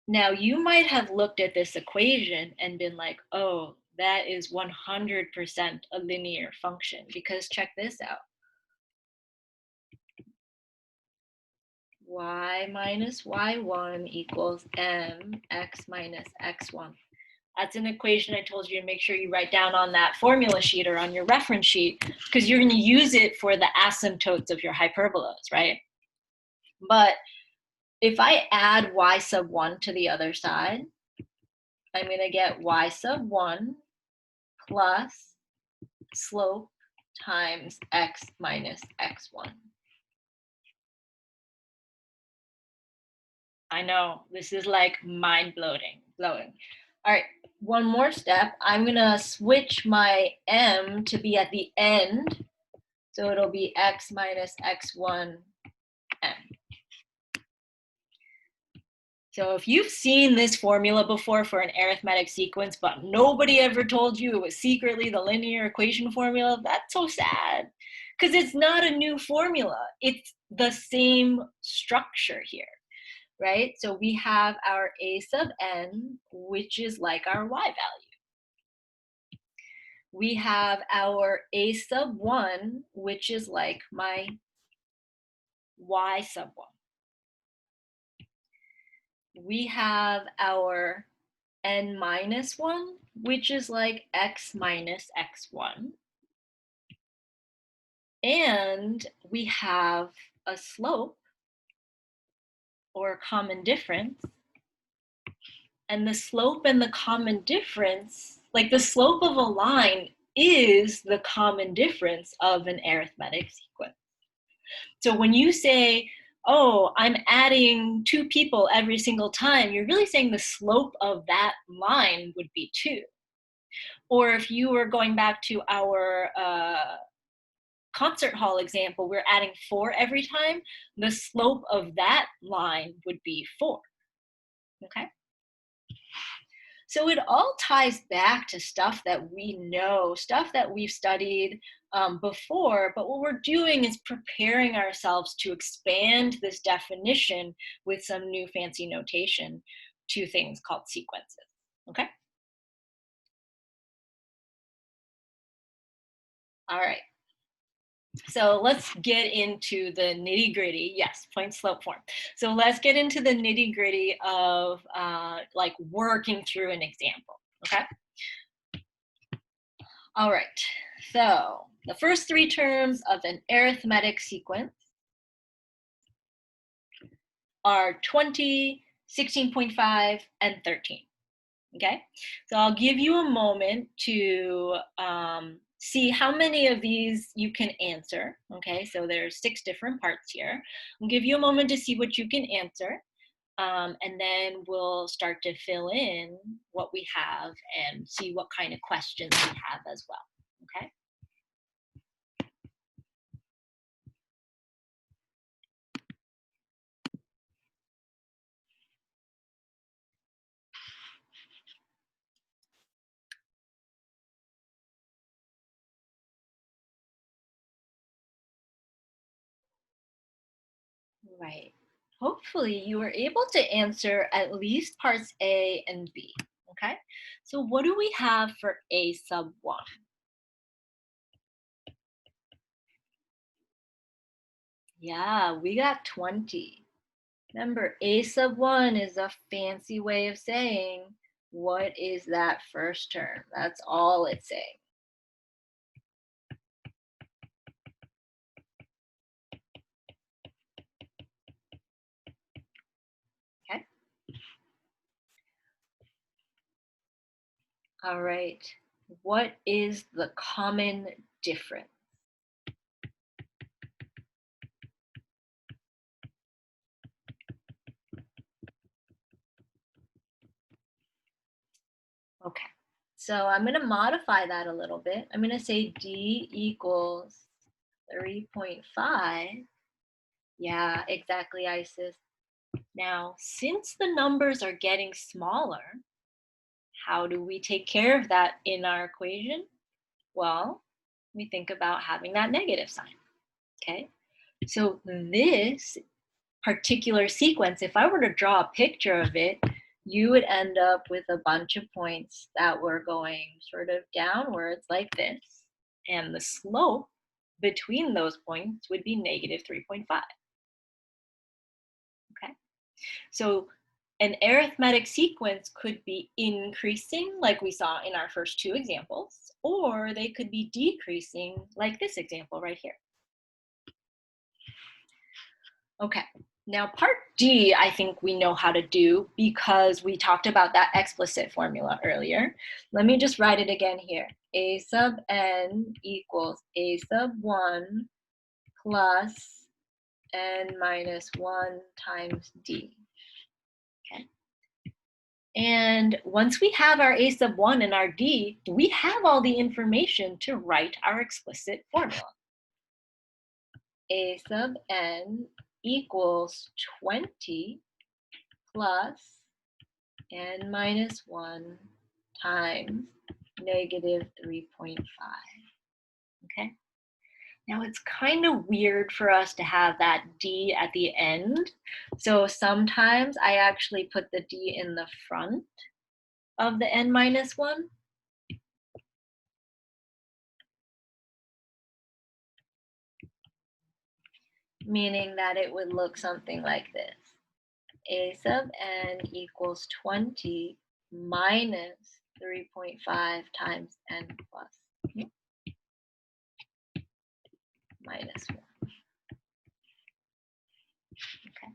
Now you might have looked at this equation and been like, oh, that is 100% a linear function, because check this out. Y minus y1 equals mx minus x1. That's an equation I told you to make sure you write down on that formula sheet or on your reference sheet, because you're going to use it for the asymptotes of your hyperbolas, right? But if I add y sub 1 to the other side, I'm going to get y sub 1 plus slope times x minus x1. I know, this is like mind-blowing. All right, one more step. I'm gonna switch my m to be at the end. So it'll be x minus x1 m. So if you've seen this formula before for an arithmetic sequence, but nobody ever told you it was secretly the linear equation formula, that's so sad, because it's not a new formula. It's the same structure here, right? So we have our a sub n, which is like our y value. We have our a sub 1, which is like my y sub 1. We have our n minus 1, which is like x minus x1. And we have a slope, or common difference. And the slope and the common difference, like the slope of a line is the common difference of an arithmetic sequence. So when you say, oh, I'm adding 2 people every single time, you're really saying the slope of that line would be 2. Or if you were going back to our concert hall example, we're adding 4 every time, the slope of that line would be 4, okay? So it all ties back to stuff that we know, stuff that we've studied before, but what we're doing is preparing ourselves to expand this definition with some new fancy notation to things called sequences, okay? All right. So let's get into the nitty gritty. Yes, point slope form. So let's get into the nitty gritty of like working through an example, okay? All right, so the first 3 terms of an arithmetic sequence are 20, 16.5, and 13, okay? So I'll give you a moment to see how many of these you can answer, okay? So there's 6 different parts here. I'll give you a moment to see what you can answer, and then we'll start to fill in what we have and see what kind of questions we have as well, okay? Right. Hopefully you were able to answer at least parts A and B, okay? So what do we have for A sub 1? Yeah, we got 20. Remember, A sub 1 is a fancy way of saying, what is that first term? That's all it's saying. Okay? All right. What is the common difference? Okay, so I'm going to modify that a little bit. I'm going to say D equals 3.5. Yeah, exactly, Isis. Now, since the numbers are getting smaller, how do we take care of that in our equation? Well, we think about having that negative sign, okay? So this particular sequence, if I were to draw a picture of it, you would end up with a bunch of points that were going sort of downwards like this, and the slope between those points would be negative 3.5. Okay, so an arithmetic sequence could be increasing like we saw in our first 2 examples, or they could be decreasing like this example right here. Okay, now part D, I think we know how to do because we talked about that explicit formula earlier. Let me just write it again here. A sub n equals a sub 1 plus n minus 1 times d. Okay. And once we have our a sub 1 and our d, we have all the information to write our explicit formula. A sub n equals 20 plus n minus 1 times negative 3.5. Okay. Now it's kind of weird for us to have that d at the end. So sometimes I actually put the d in the front of the n minus 1. Meaning that it would look something like this. A sub n equals 20 minus 3.5 times n plus minus 1. Okay.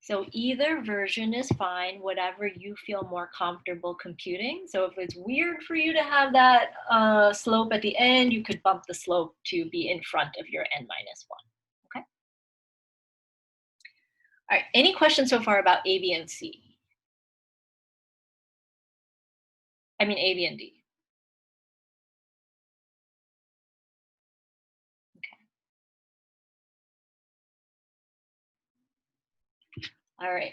So either version is fine, whatever you feel more comfortable computing. So if it's weird for you to have that slope at the end, you could bump the slope to be in front of your n minus 1. Okay. All right, any questions so far about A, B, and C? I mean A, B, and D. All right.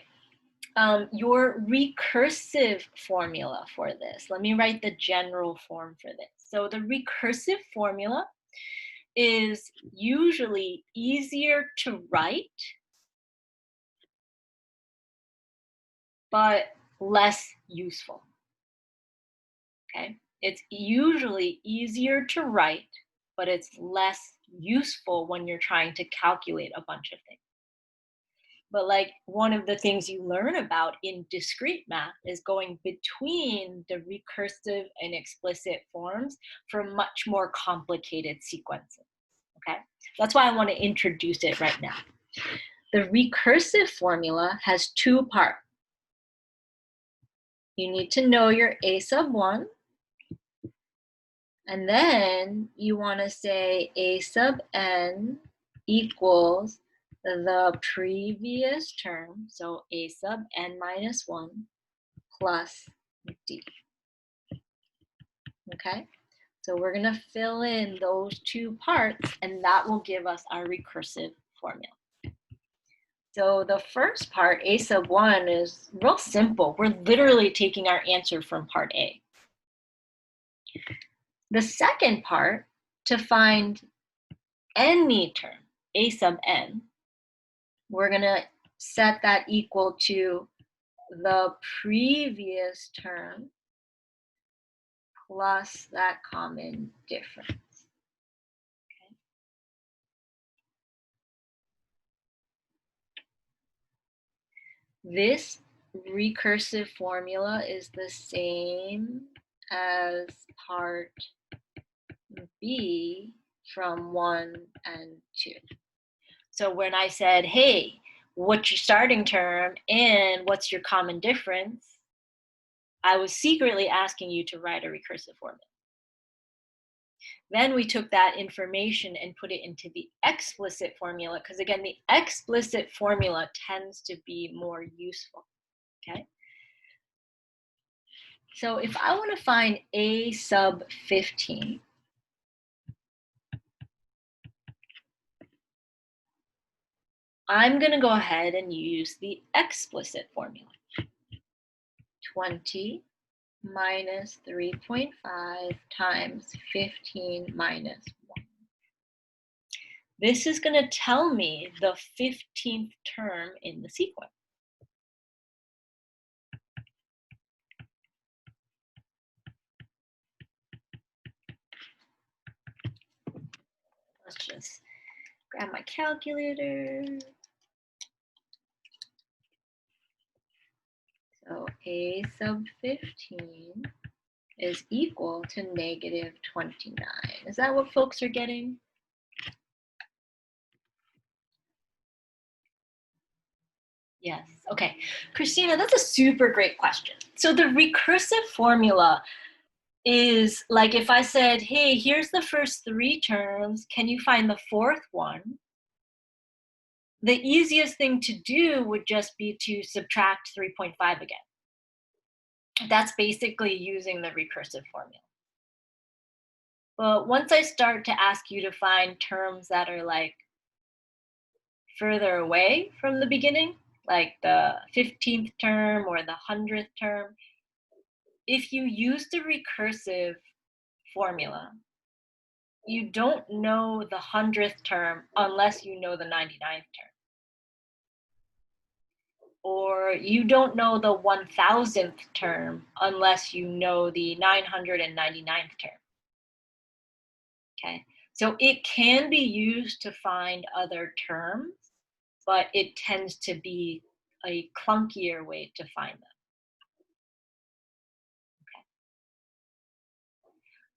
Your recursive formula for this, let me write the general form for this. So the recursive formula is usually easier to write, but less useful. Okay? It's usually easier to write, but it's less useful when you're trying to calculate a bunch of things. But like one of the things you learn about in discrete math is going between the recursive and explicit forms for much more complicated sequences, okay? That's why I want to introduce it right now. The recursive formula has two parts. You need to know your A sub 1, and then you want to say A sub n equals the previous term, so A sub n minus 1 plus d. Okay, so we're going to fill in those two parts, and that will give us our recursive formula. So the first part, A sub 1, is real simple. We're literally taking our answer from part A. The second part, to find any term, A sub n, we're going to set that equal to the previous term plus that common difference. Okay. This recursive formula is the same as part B from 1 and 2. So when I said, hey, what's your starting term and what's your common difference, I was secretly asking you to write a recursive formula. Then we took that information and put it into the explicit formula, because again, the explicit formula tends to be more useful, okay? So if I want to find A sub 15, I'm going to go ahead and use the explicit formula. 20 minus 3.5 times 15 minus 1. This is going to tell me the 15th term in the sequence. Let's just grab my calculator. So A sub 15 is equal to negative 29. Is that what folks are getting? Yes, okay. Christina, that's a super great question. So the recursive formula is like if I said, hey, here's the first 3 terms, can you find the 4th one? The easiest thing to do would just be to subtract 3.5 again. That's basically using the recursive formula. But once I start to ask you to find terms that are like further away from the beginning, like the 15th term or the 100th term, if you use the recursive formula, you don't know the 100th term unless you know the 99th term. Or you don't know the 1000th term unless you know the 999th term. Okay, so it can be used to find other terms, but it tends to be a clunkier way to find them. Okay.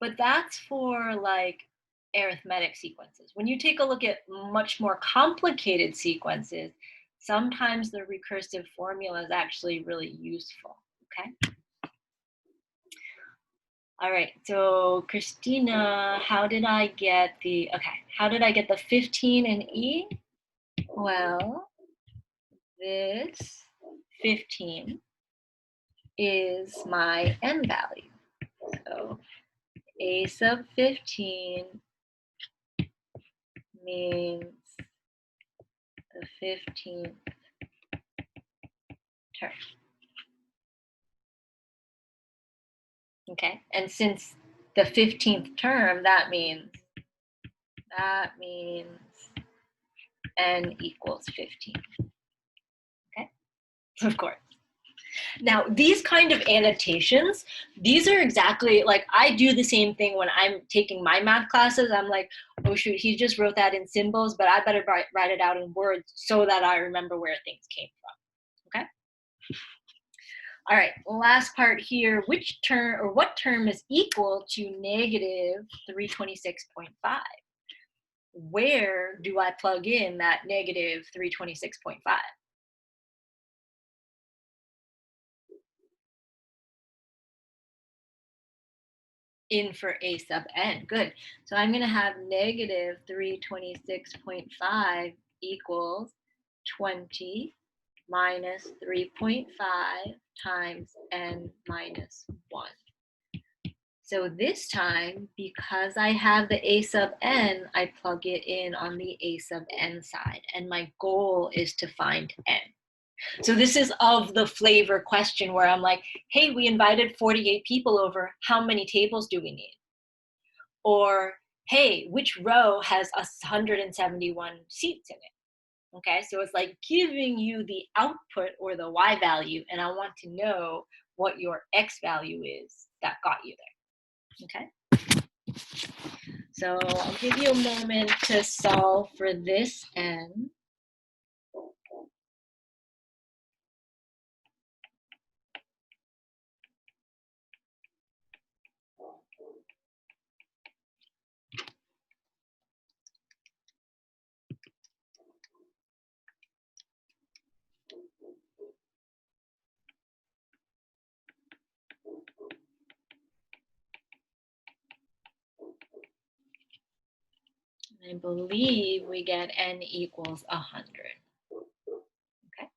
But that's for like arithmetic sequences. When you take a look at much more complicated sequences, sometimes the recursive formula is actually really useful, okay? All right, so Christina, how did I get the 15 in E? Well, this 15 is my n value. So A sub 15 means the 15th term. Okay, and since the 15th term, that means n equals 15. Okay, of course. Now, these kind of annotations, these are exactly like, I do the same thing when I'm taking my math classes. I'm like, oh shoot, he just wrote that in symbols, but I better write it out in words so that I remember where things came from, okay? All right, last part here, which term or what term is equal to negative 326.5? Where do I plug in that negative 326.5? In for a sub n, good. So I'm gonna have negative 326.5 equals 20 minus 3.5 times n minus 1. So this time, because I have the a sub n, I plug it in on the a sub n side, and my goal is to find n. So this is of the flavor question where I'm like, hey, we invited 48 people over. How many tables do we need? Or, hey, which row has 171 seats in it? Okay, so it's like giving you the output or the y value, and I want to know what your x value is that got you there. Okay, so I'll give you a moment to solve for this n. I believe we get n equals 100. Okay.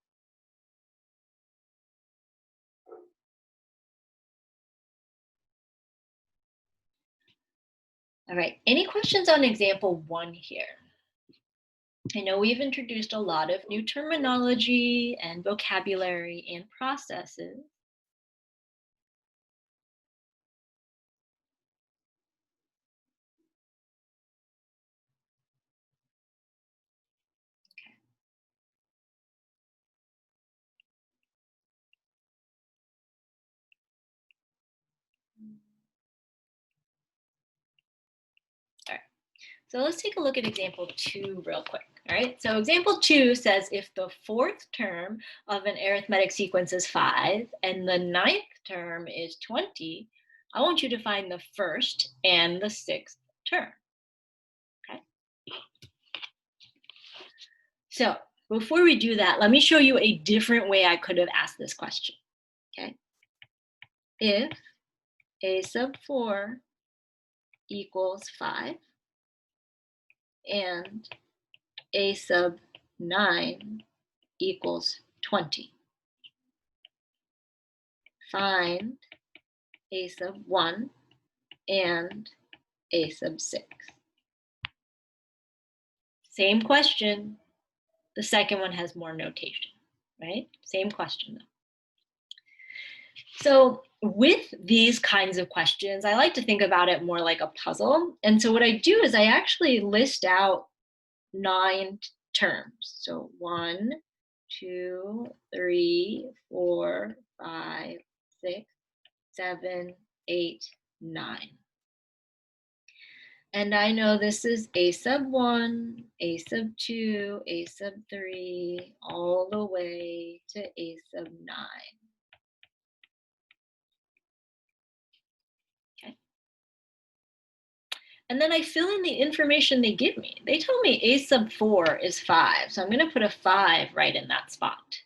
All right, any questions on example 1 here? I know we've introduced a lot of new terminology and vocabulary and processes. All right, so let's take a look at example 2 real quick. All right, so example 2 says if the 4th term of an arithmetic sequence is 5 and the 9th term is 20, I want you to find the 1st and the 6th term. Okay. So before we do that, let me show you a different way I could have asked this question. Okay. If a sub 4 equals 5 and a sub 9 equals 20. Find a sub 1 and a sub 6. Same question. The second one has more notation. right? Same question though. So with these kinds of questions, I like to think about it more like a puzzle. And so what I do is I actually list out 9 terms. So 1, 2, 3, 4, 5, 6, 7, 8, 9. And I know this is a sub 1, a sub 2, a sub 3, all the way to a sub 9. Okay. And then I fill in the information they give me. They tell me a sub 4 is 5, so I'm going to put a 5 right in that spot.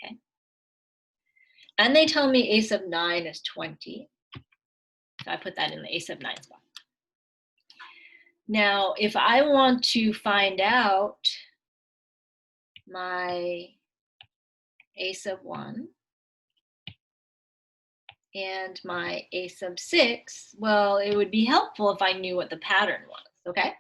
Okay. And they tell me a sub 9 is 20, so I put that in the a sub 9 spot. Now, if I want to find out my a sub 1 and my a sub 6, well, it would be helpful if I knew what the pattern was, okay?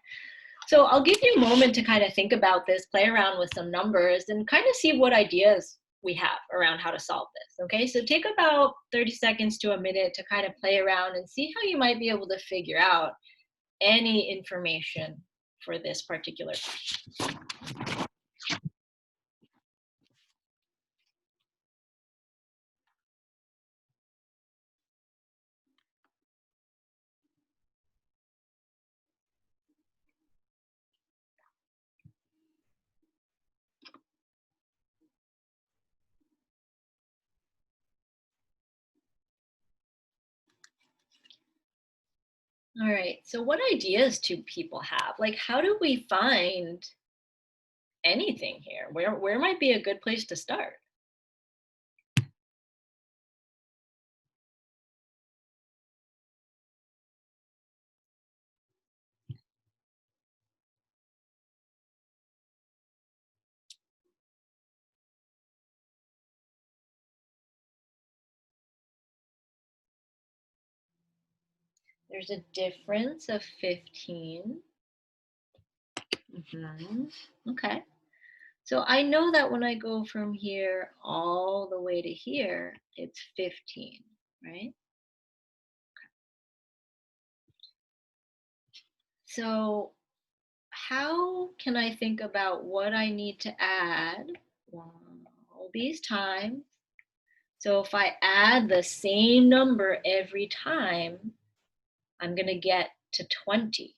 So I'll give you a moment to kind of think about this, play around with some numbers, and kind of see what ideas we have around how to solve this, okay? So take about 30 seconds to a minute to kind of play around and see how you might be able to figure out any information for this particular question. All right, so what ideas do people have? Like, how do we find anything here? Where might be a good place to start? There's a difference of 15. Okay. So I know that when I go from here all the way to here, it's 15, right? So how can I think about what I need to add all these times? So if I add the same number every time, I'm going to get to 20.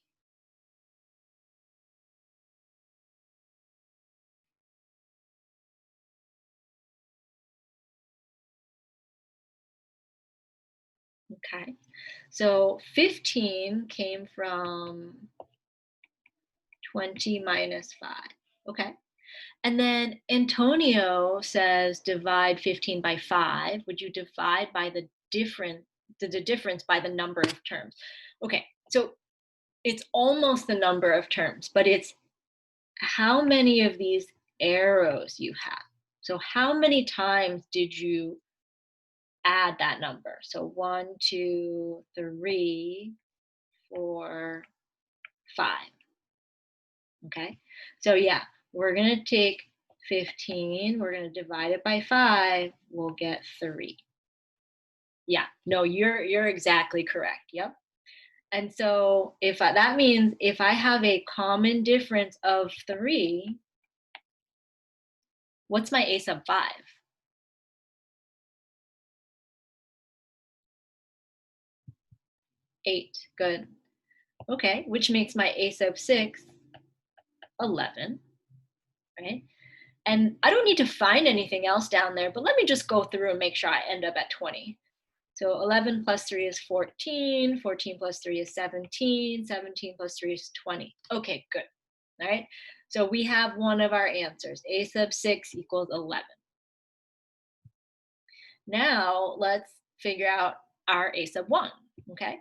Okay, so 15 came from 20 minus 5. Okay, and then Antonio says divide 15 by 5. Would you divide by the difference by the number of terms? Okay, so it's almost the number of terms, but it's how many of these arrows you have. So how many times did you add that number? So 1, 2, 3, 4, 5. Okay, so yeah, we're gonna take 15, we're gonna divide it by 5, we'll get 3. Yeah, no, you're exactly correct. Yep. And so that means if I have a common difference of 3, what's my a sub 5? 8. Good. Okay, which makes my a sub 6 11, right? And I don't need to find anything else down there, but let me just go through and make sure I end up at 20. So 11 plus 3 is 14, 14 plus 3 is 17, 17 plus 3 is 20. Okay, good. All right, so we have one of our answers. A sub 6 equals 11. Now let's figure out our a sub 1, okay?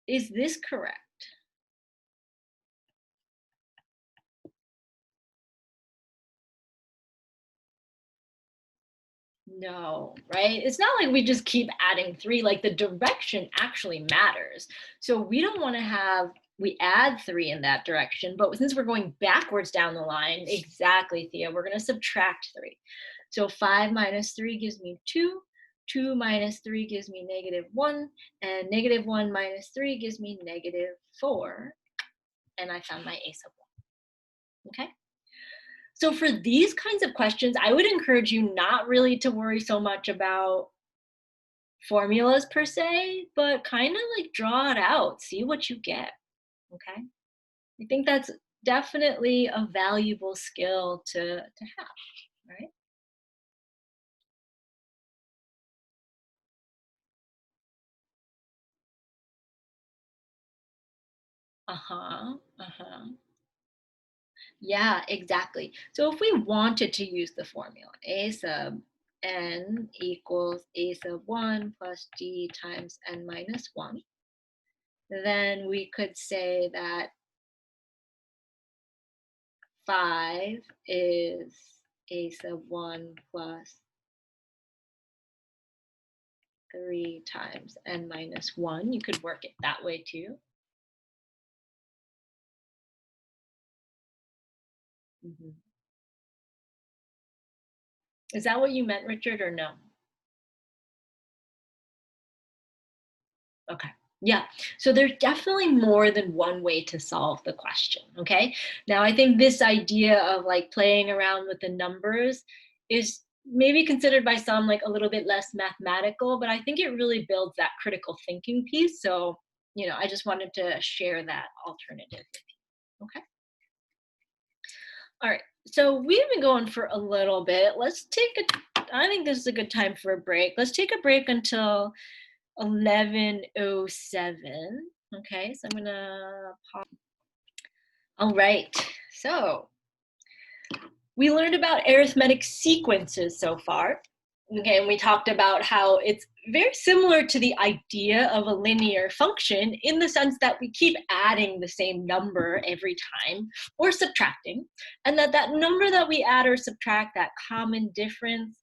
Is this correct? No, right? It's not like we just keep adding 3, like the direction actually matters. So we don't want to have we add 3 in that direction, but since we're going backwards down the line, exactly, Thea, we're going to subtract 3. So 5 minus 3 gives me 2, 2 minus 3 gives me -1, and -1 minus 3 gives me -4, and I found my a sub 1, okay? So for these kinds of questions, I would encourage you not really to worry so much about formulas per se, but kind of like draw it out, see what you get, okay? I think that's definitely a valuable skill to have, right? Uh-huh, uh-huh. Yeah, exactly. So if we wanted to use the formula, a sub n equals a sub 1 plus d times n minus 1, then we could say that 5 is a sub 1 plus 3 times n minus 1. You could work it that way too. Mhm. Is that what you meant, Richard, or no? Okay. Yeah. So there's definitely more than one way to solve the question. Okay. Now, I think this idea of like playing around with the numbers is maybe considered by some like a little bit less mathematical, but I think it really builds that critical thinking piece. So, I just wanted to share that alternative with you. Okay. All right. So we've been going for a little bit. I think this is a good time for a break. Let's take a break until 11:07. Okay, so I'm gonna pause. All right, so we learned about arithmetic sequences so far. Okay, and we talked about how it's very similar to the idea of a linear function in the sense that we keep adding the same number every time or subtracting, and that number that we add or subtract, that common difference,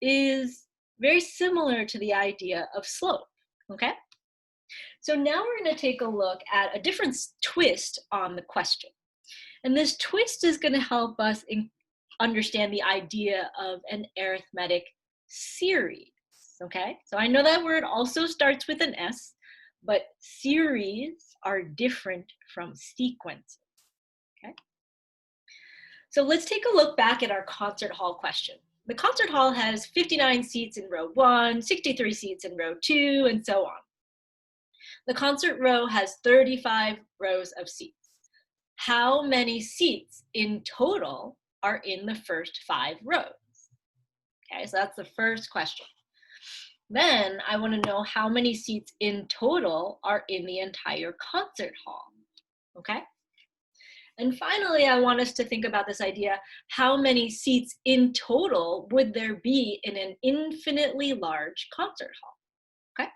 is very similar to the idea of slope. Okay? So now we're going to take a look at a different twist on the question. And this twist is going to help us understand the idea of an arithmetic series. Okay, so I know that word also starts with an S, but series are different from sequences. Okay, so let's take a look back at our concert hall question. The concert hall has 59 seats in row 1, 63 seats in row 2, and so on. The concert row has 35 rows of seats. How many seats in total are in the first 5 rows? Okay, so that's the first question. Then I want to know how many seats in total are in the entire concert hall. Okay? And finally, I want us to think about this idea, how many seats in total would there be in an infinitely large concert hall? Okay?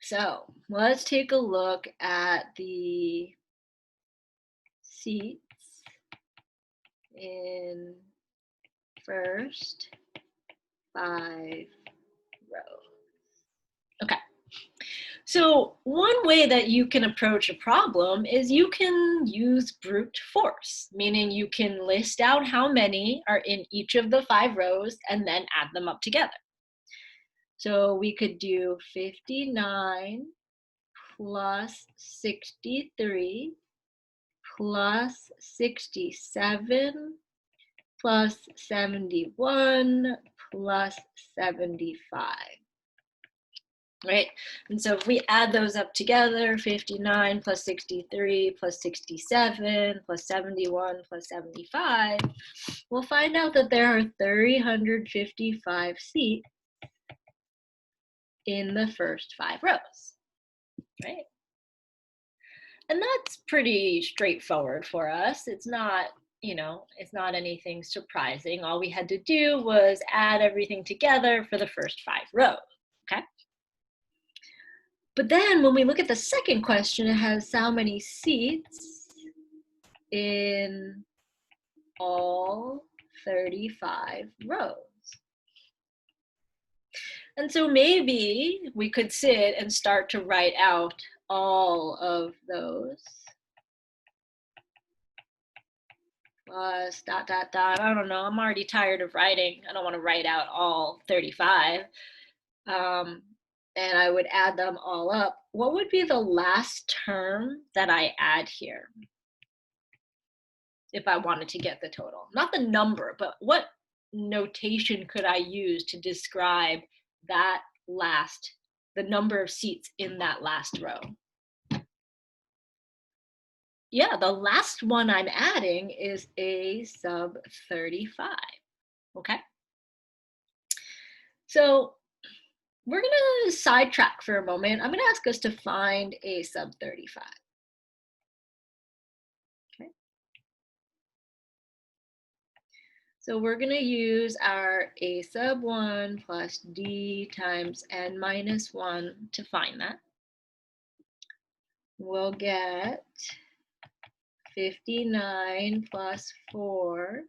So let's take a look at the seats in first 5 rows. Okay. So one way that you can approach a problem is you can use brute force, meaning you can list out how many are in each of the 5 rows and then add them up together. So we could do 59 plus 63 plus 67 plus 71 plus 75. Right? And so if we add those up together, 59 plus 63 plus 67 plus 71 plus 75, we'll find out that there are 355 seats in the first 5 rows, right? And that's pretty straightforward for us. It's not, it's not anything surprising. All we had to do was add everything together for the first 5 rows, okay? But then when we look at the second question, it has how many seats in all 35 rows. And so maybe we could sit and start to write out all of those plus dot, dot, dot. I don't know. I'm already tired of writing. I don't want to write out all 35. And I would add them all up. What would be the last term that I add here if I wanted to get the total? Not the number, but what notation could I use to describe that last, the number of seats in that last row? Yeah, the last one I'm adding is a sub 35, okay? So we're gonna sidetrack for a moment. I'm gonna ask us to find a sub 35. Okay. So we're gonna use our a sub 1 plus d times n minus 1 to find that. We'll get 59 plus 4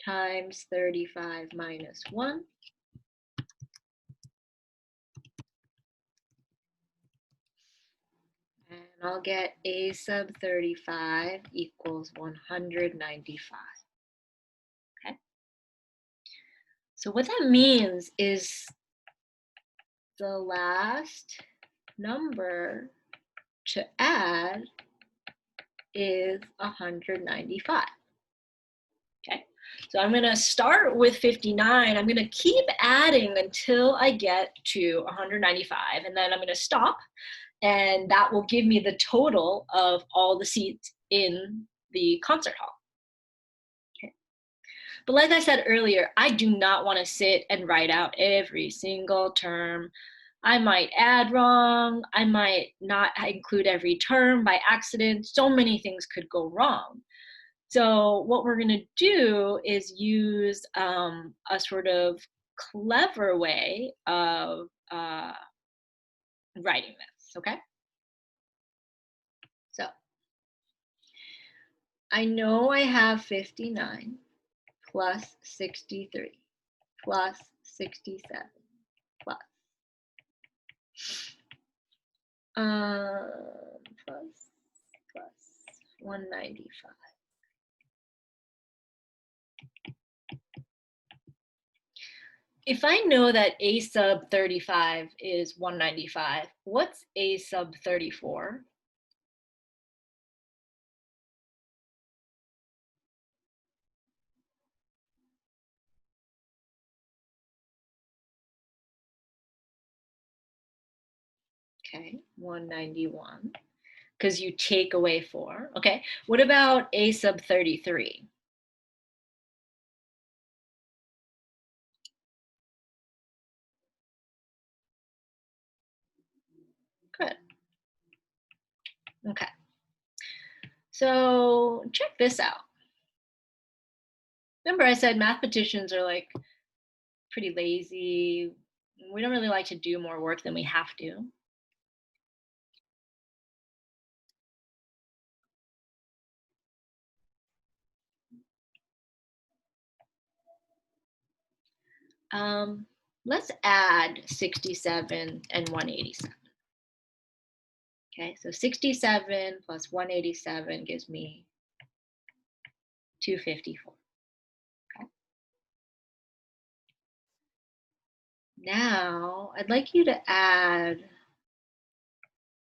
times 35 minus 1. And I'll get a sub 35 equals 195. Okay. So what that means is the last number to add is 195. Okay. So I'm going to start with 59. I'm going to keep adding until I get to 195, and then I'm going to stop. And that will give me the total of all the seats in the concert hall. Okay. But like I said earlier, I do not want to sit and write out every single term. I might add wrong. I might not include every term by accident. So many things could go wrong. So what we're going to do is use a sort of clever way of writing this, okay? So I know I have 59 plus 63 plus 67 plus 195. If I know that a sub 35 is 195, what's a sub 34? Okay, 191, because you take away 4. Okay, what about a sub 33? Good. Okay. So check this out. Remember I said mathematicians are like pretty lazy. We don't really like to do more work than we have to. Let's add 67 and 187. Okay, so 67 plus 187 gives me 254. Okay. Now, I'd like you to add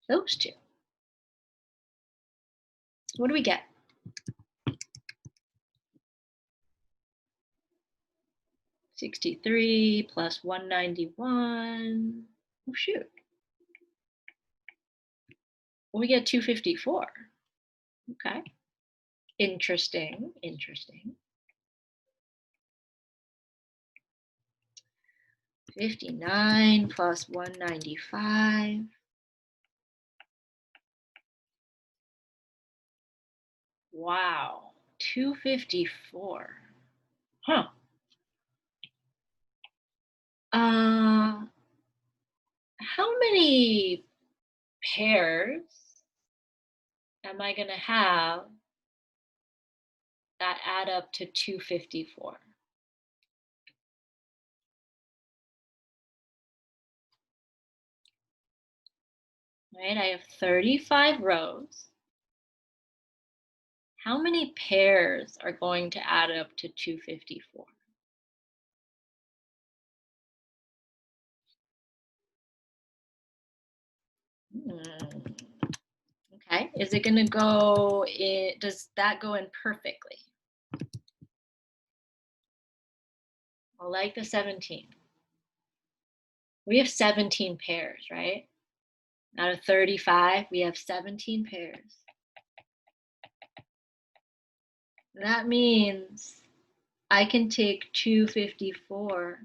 those two. What do we get? 63 plus 191. Oh, shoot. Well, we get 254. Okay. Interesting, interesting. 59 plus 195. Wow, 254. Huh. How many pairs am I going to have that add up to 254? right? I have 35 rows. How many pairs are going to add up to 254? Okay, is it going to go in, does that go in perfectly? I like the 17. We have 17 pairs, right? Out of 35, we have 17 pairs. That means I can take 254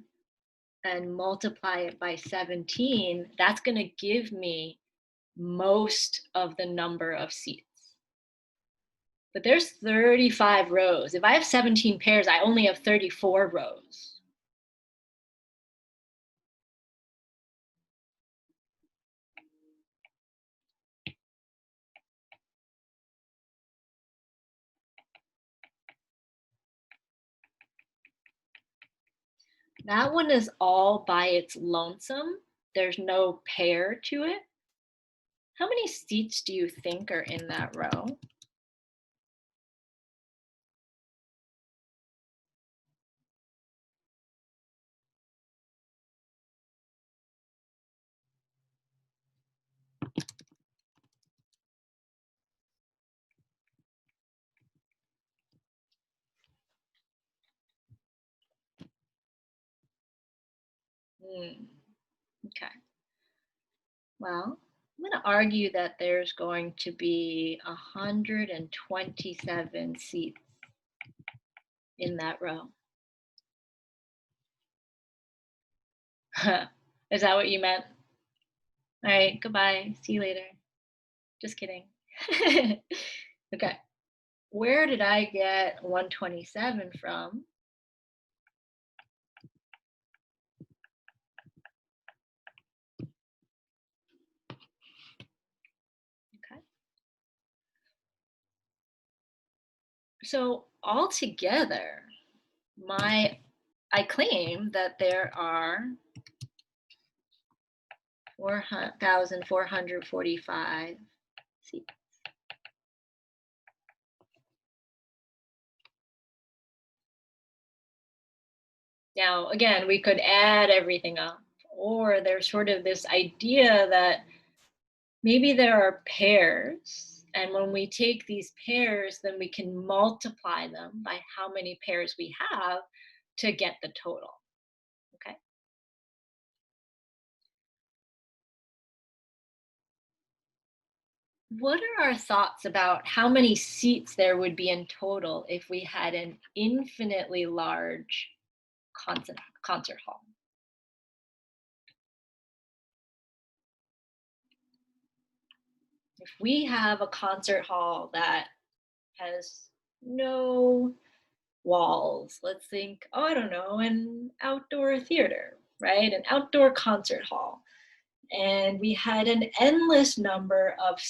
and multiply it by 17. That's going to give me most of the number of seats. But there's 35 rows. If I have 17 pairs, I only have 34 rows. That one is all by its lonesome. There's no pair to it. How many seats do you think are in that row? Okay. Well, I'm going to argue that there's going to be 127 seats in that row. Is that what you meant? All right, goodbye. See you later. Just kidding. Okay. Where did I get 127 from? Okay. So altogether, I claim that there are 4,445 seats. Now, again, we could add everything up, or there's sort of this idea that maybe there are pairs, and when we take these pairs, then we can multiply them by how many pairs we have to get the total, okay? What are our thoughts about how many seats there would be in total if we had an infinitely large concert hall? If we have a concert hall that has no walls, let's think, oh, I don't know, an outdoor theater, right? An outdoor concert hall. And we had an endless amount of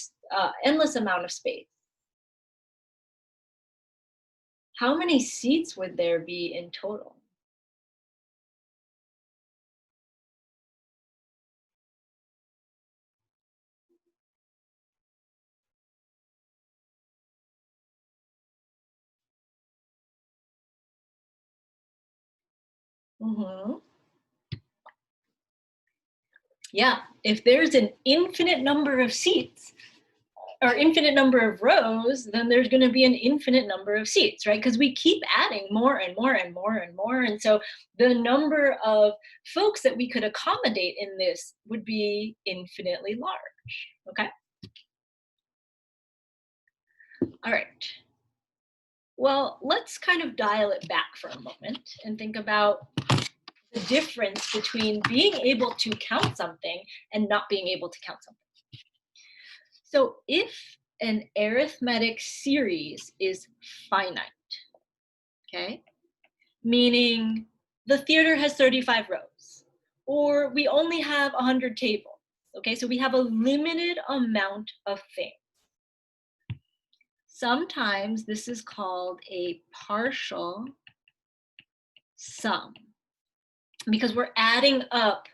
space. How many seats would there be in total? Yeah, if there's an infinite number of seats or infinite number of rows, then there's going to be an infinite number of seats, right? Because we keep adding more and more and more and more. And so the number of folks that we could accommodate in this would be infinitely large, okay? All right. Well, let's kind of dial it back for a moment and think about the difference between being able to count something and not being able to count something. So if an arithmetic series is finite, okay, meaning the theater has 35 rows, or we only have 100 tables, okay, so we have a limited amount of things. Sometimes this is called a partial sum because we're adding up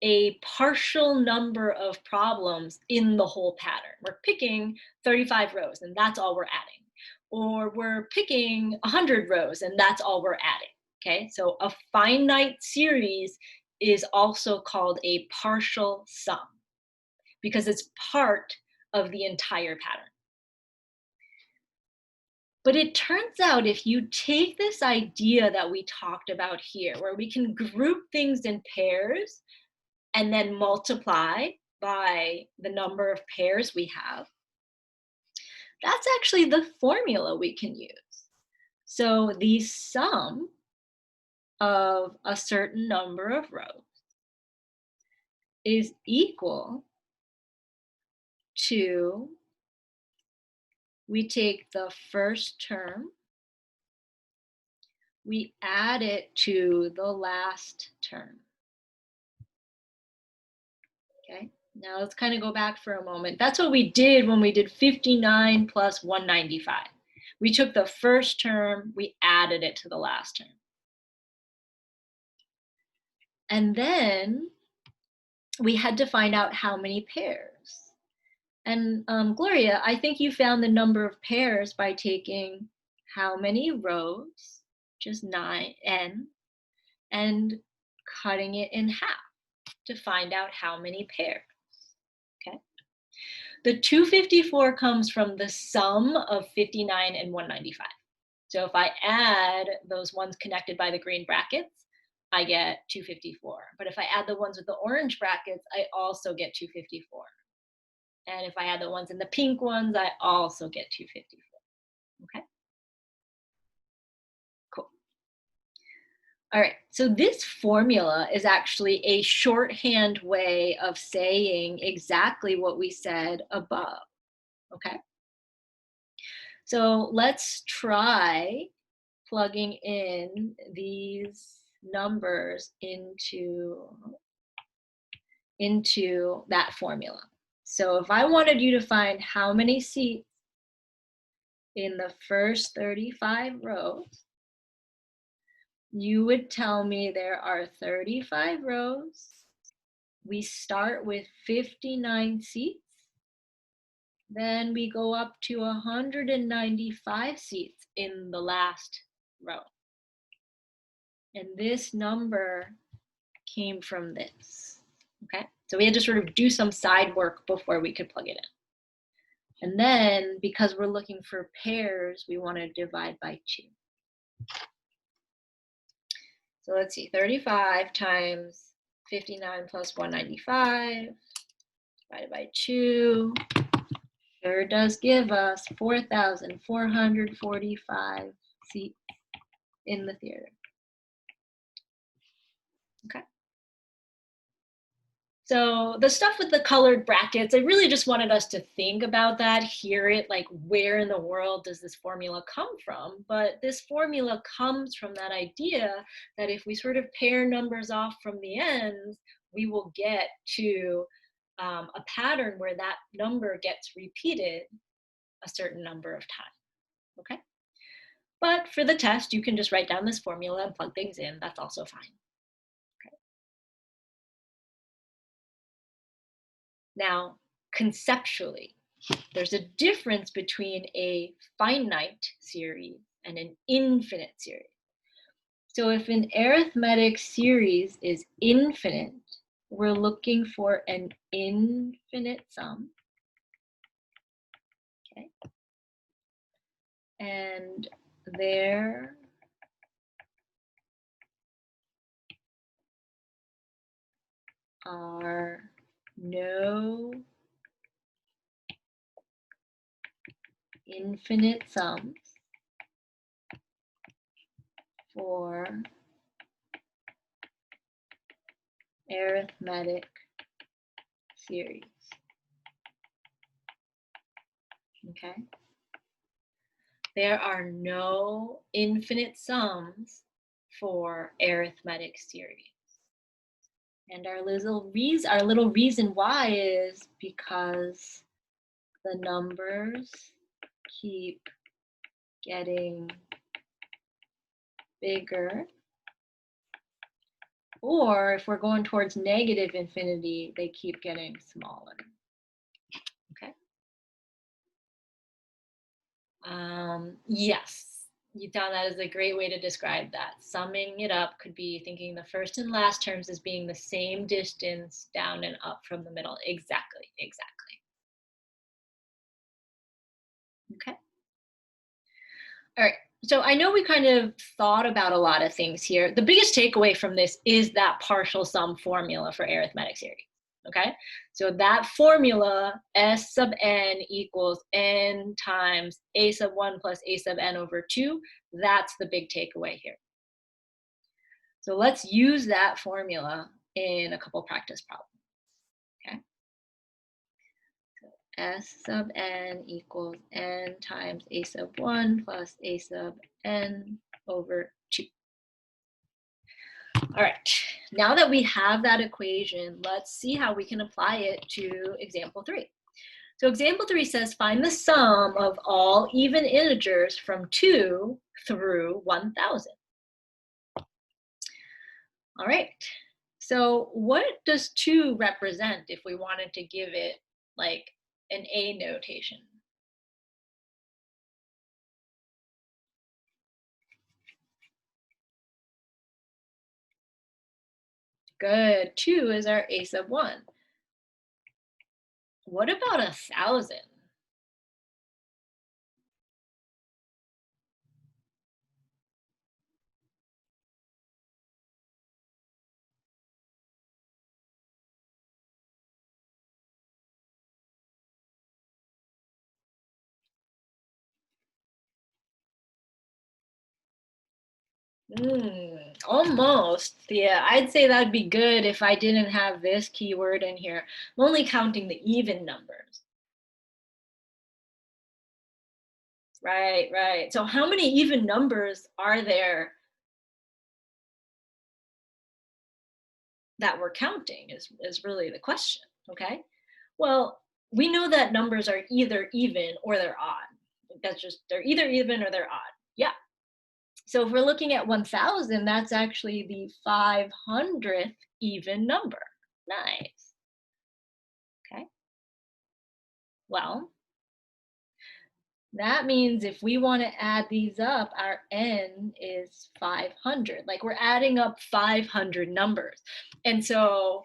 a partial number of problems in the whole pattern. We're picking 35 rows and that's all we're adding. Or we're picking 100 rows and that's all we're adding. Okay, so a finite series is also called a partial sum because it's part of the entire pattern. But it turns out if you take this idea that we talked about here, where we can group things in pairs and then multiply by the number of pairs we have, that's actually the formula we can use. So the sum of a certain number of rows is equal to, we take the first term, we add it to the last term. Okay, now let's kind of go back for a moment. That's what we did when we did 59 plus 195. We took the first term, we added it to the last term. And then we had to find out how many pairs. And Gloria, I think you found the number of pairs by taking how many rows, just 9n, and cutting it in half to find out how many pairs. Okay. The 254 comes from the sum of 59 and 195. So if I add those ones connected by the green brackets, I get 254. But if I add the ones with the orange brackets, I also get 254. And if I add the ones in the pink ones, I also get 254. Okay. Cool. All right, so this formula is actually a shorthand way of saying exactly what we said above. Okay. So let's try plugging in these numbers into that formula. So if I wanted you to find how many seats in the first 35 rows, you would tell me there are 35 rows. We start with 59 seats. Then we go up to 195 seats in the last row. And this number came from this. Okay, so we had to sort of do some side work before we could plug it in. And then because we're looking for pairs, we want to divide by 2. So let's see, 35 times 59 plus 195 divided by 2 sure does give us 4,445 seats in the theater. Okay. So the stuff with the colored brackets, I really just wanted us to think about that, hear it, like where in the world does this formula come from? But this formula comes from that idea that if we sort of pair numbers off from the ends, we will get to a pattern where that number gets repeated a certain number of times, okay? But for the test, you can just write down this formula and plug things in. That's also fine. Now, conceptually, there's a difference between a finite series and an infinite series. So if an arithmetic series is infinite, we're looking for an infinite sum. Okay. And there are no infinite sums for arithmetic series. Okay. There are no infinite sums for arithmetic series. And our little reason why is because the numbers keep getting bigger Or if we're going towards negative infinity, they keep getting smaller. Okay. Yes, you found that as a great way to describe that. Summing it up could be thinking the first and last terms as being the same distance down and up from the middle. Exactly, exactly. Okay. All right. So I know we kind of thought about a lot of things here. The biggest takeaway from this is that partial sum formula for arithmetic series. Okay. So that formula, S sub n equals n times a sub 1 plus a sub n over 2, that's the big takeaway here. So let's use that formula in a couple practice problems. Okay. S sub n equals n times a sub 1 plus a sub n over 2. All right, now that we have that equation, let's see how we can apply it to example 3. So example 3 says find the sum of all even integers from 2 through 1,000. All right, so what does 2 represent if we wanted to give it like an A notation? Good, 2 is our a sub 1. What about 1,000? Almost. Yeah, I'd say that'd be good if I didn't have this keyword in here. I'm only counting the even numbers. Right, right. So how many even numbers are there that we're counting is really the question, okay? Well, we know that numbers are either even or they're odd. That's just, they're either even or they're odd. Yeah. So if we're looking at 1,000, that's actually the 500th even number. Nice. Okay. Well, that means if we want to add these up, our n is 500. Like we're adding up 500 numbers. And so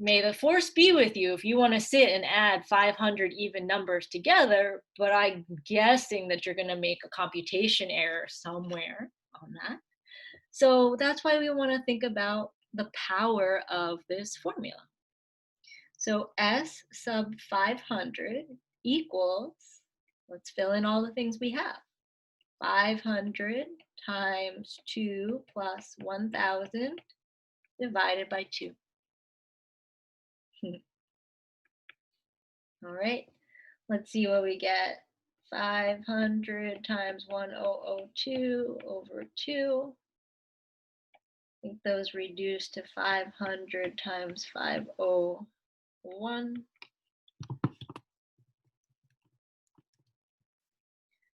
may the force be with you if you want to sit and add 500 even numbers together, but I'm guessing that you're going to make a computation error somewhere on that. So that's why we want to think about the power of this formula. So S sub 500 equals, let's fill in all the things we have. 500 times 2 plus 1,000 divided by 2. All right, let's see what we get. 500 times 1002 over 2. I think those reduce to 500 times 501.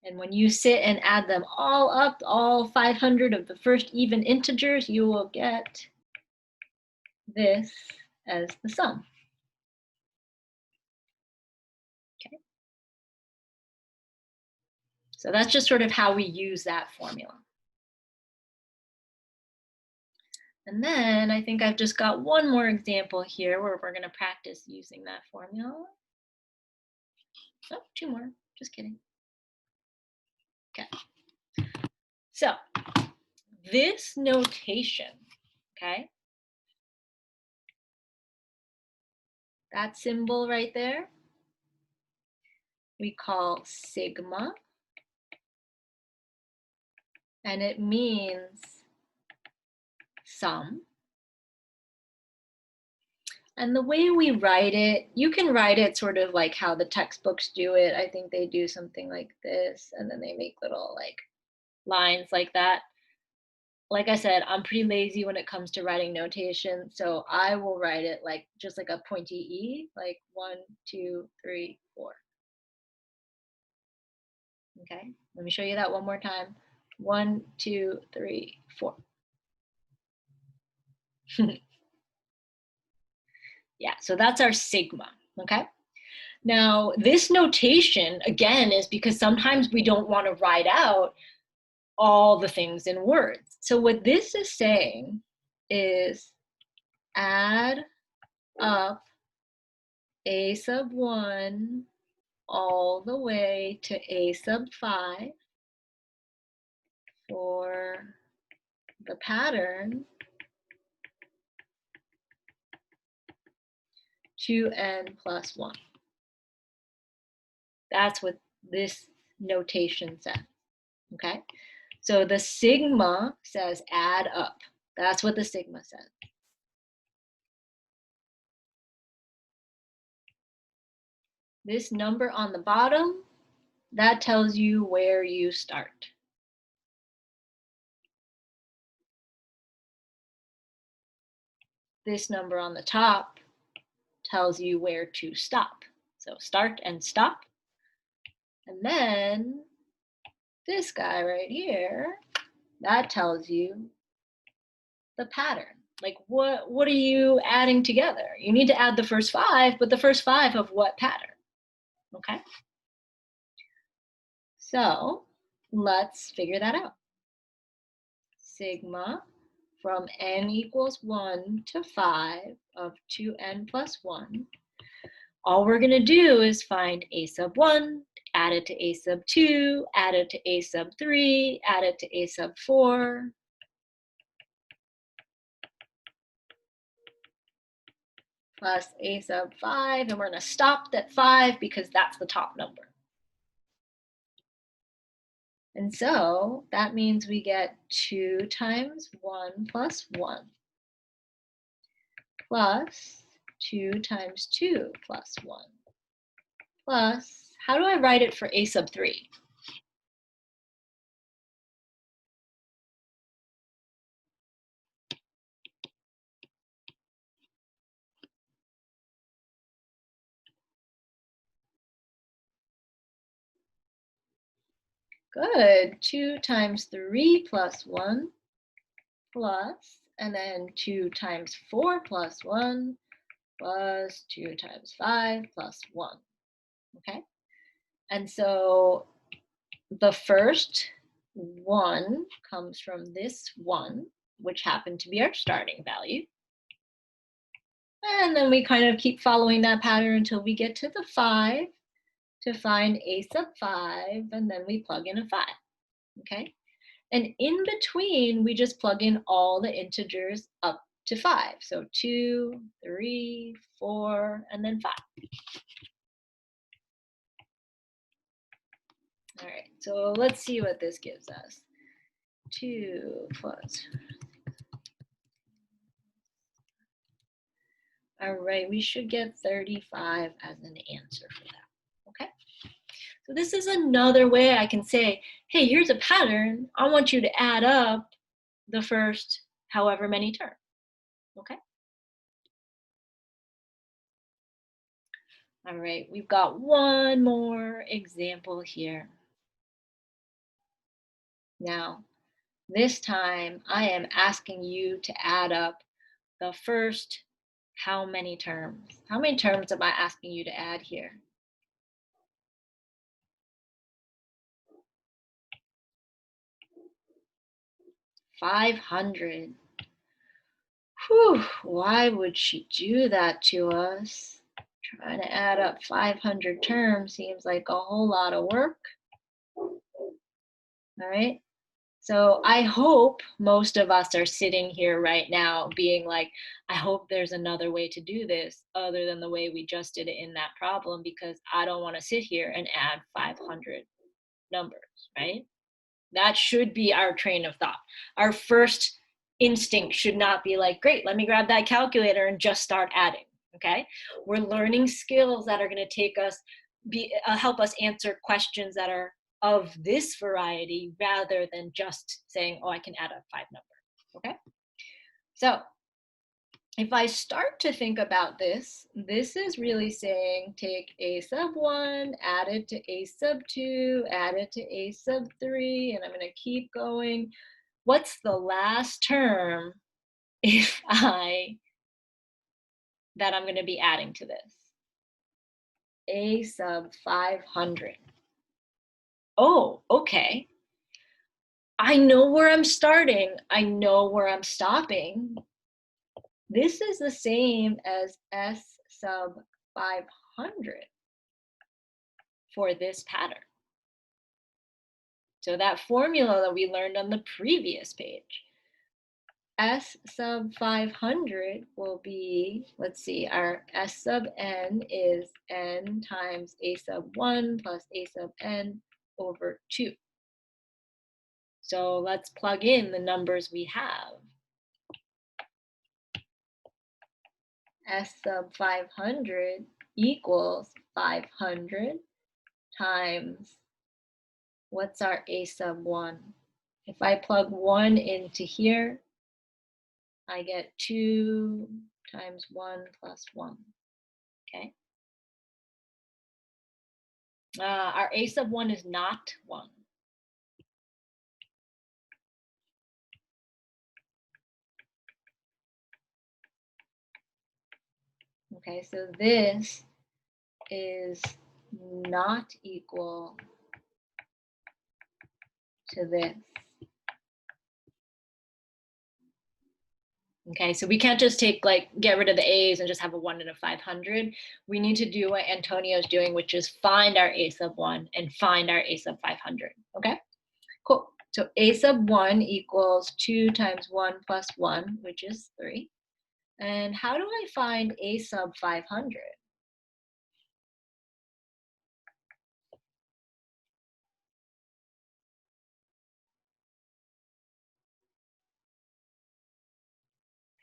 And when you sit and add them all up, all 500 of the first even integers, you will get this as the sum. Okay. So that's just sort of how we use that formula. And then I think I've just got one more example here where we're going to practice using that formula. Oh, 2 more, just kidding. Okay. So this notation, okay, that symbol right there, we call sigma, and it means sum. And the way we write it, you can write it sort of like how the textbooks do it. I think they do something like this, and then they make little like lines like that. Like I said, I'm pretty lazy when it comes to writing notation, so I will write it like just like a pointy E, like 1, 2, 3, 4. Okay, let me show you that one more time. 1, 2, 3, 4. Yeah, so that's our sigma, okay? Now, this notation, again, is because sometimes we don't want to write out all the things in words. So what this is saying is add up a sub 1 all the way to a sub 5 for the pattern 2n plus 1. That's what this notation says, okay? So the sigma says add up. That's what the sigma says. This number on the bottom, that tells you where you start. This number on the top tells you where to stop. So start and stop. And then this guy right here, that tells you the pattern. Like what are you adding together? You need to add the first 5, but the first 5 of what pattern? Okay? So let's figure that out. Sigma from n equals 1 to 5 of 2n plus 1. All we're going to do is find a sub 1, add it to a sub 2, add it to a sub 3, add it to a sub 4. Plus a sub 5, and we're going to stop at 5 because that's the top number. And so that means we get 2 times 1 plus 1 plus 2 times 2 plus 1 plus, how do I write it for a sub 3? Good, 2 times 3 plus 1 plus, and then 2 times 4 plus 1 plus 2 times 5 plus 1, okay? And so the first 1 comes from this 1, which happened to be our starting value. And then we kind of keep following that pattern until we get to the 5 to find a sub 5, and then we plug in a 5, okay? And in between, we just plug in all the integers up to 5. So 2, 3, 4, and then 5. All right, so let's see what this gives us. 2 plus. All right, we should get 35 as an answer for that, okay? So this is another way I can say, hey, here's a pattern. I want you to add up the first however many terms, okay? All right, we've got one more example here. Now, this time I am asking you to add up the first how many terms? How many terms am I asking you to add here? $500. Whew, why would she do that to us? Trying to add up 500 terms seems like a whole lot of work. All right. So I hope most of us are sitting here right now being like, I hope there's another way to do this other than the way we just did it in that problem, because I don't want to sit here and add 500 numbers, right? That should be our train of thought. Our first instinct should not be like, great, let me grab that calculator and just start adding, okay? We're learning skills that are going to take us, help us answer questions that are of this variety rather than just saying, oh, I can add a 5 number, okay? So if I start to think about this, this is really saying take a sub 1, add it to a sub 2, add it to a sub 3, and I'm going to keep going. What's the last term that I'm going to be adding to this? A sub 500. Oh, okay. I know where I'm starting. I know where I'm stopping. This is the same as S sub 500 for this pattern. So that formula that we learned on the previous page, S sub 500 will be, let's see, our S sub n is n times A sub 1 plus A sub n over 2. So let's plug in the numbers we have. S sub 500 equals 500 times, what's our A sub 1? If I plug 1 into here, I get 2 times 1 plus 1, okay? Our A sub 1 is not 1. Okay, so this is not equal to this. Okay, so we can't just take, like, get rid of the A's and just have a 1 and a 500. We need to do what Antonio's doing, which is find our A sub 1 and find our A sub 500. Okay, cool. So A sub 1 equals 2 times 1 plus 1, which is 3. And how do I find A sub 500?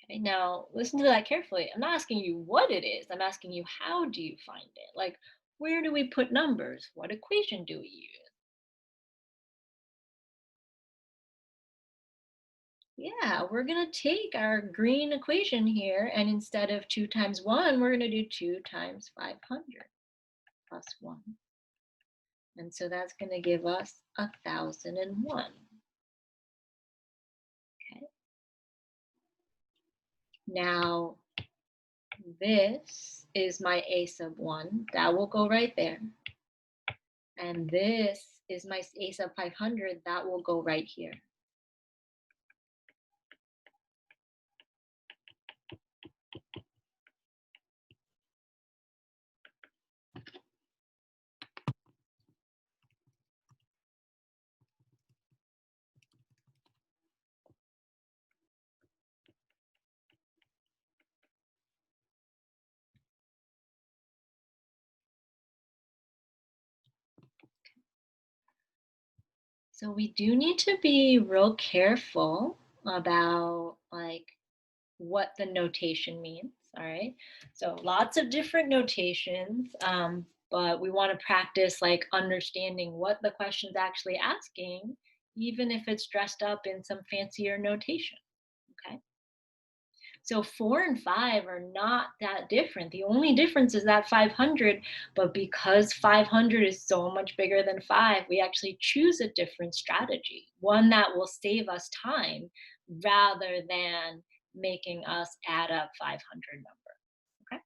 Okay, now listen to that carefully. I'm not asking you what it is. I'm asking you, how do you find it? Like, where do we put numbers? What equation do we use? Yeah, we're going to take our green equation here, and instead of 2 times 1, we're going to do 2 times 500 plus 1. And so that's going to give us 1001. Okay. Now, this is my A sub 1. That will go right there. And this is my A sub 500. That will go right here. So we do need to be real careful about, like, what the notation means. All right, so lots of different notations, but we want to practice, like, understanding what the question's actually asking, even if it's dressed up in some fancier notation. Okay, so 4 and 5 are not that different. The only difference is that 500, but because 500 is so much bigger than 5, we actually choose a different strategy, one that will save us time rather than making us add up 500 numbers. Okay?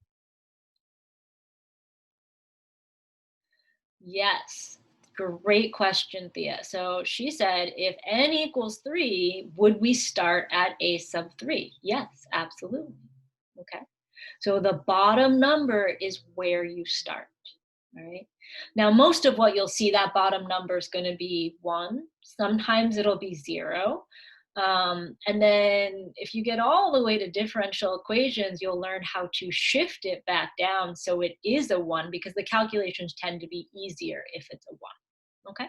Yes. Great question, Thea. So she said, if n equals 3, would we start at A sub 3? Yes, absolutely. Okay. So the bottom number is where you start. All right. Now, most of what you'll see, that bottom number is going to be 1. Sometimes it'll be 0. And then if you get all the way to differential equations, you'll learn how to shift it back down so it is a 1, because the calculations tend to be easier if it's a 1. Okay.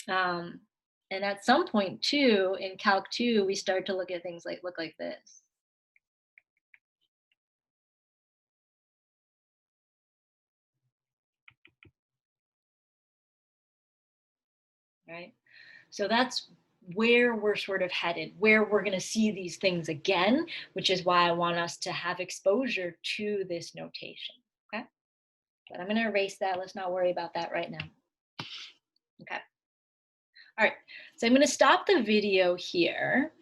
And at some point too, in Calc 2, we start to look at things like, look like this. Right? So that's where we're sort of headed, where we're going to see these things again, which is why I want us to have exposure to this notation. Okay. But I'm going to erase that. Let's not worry about that right now. Okay. All right. So I'm going to stop the video here.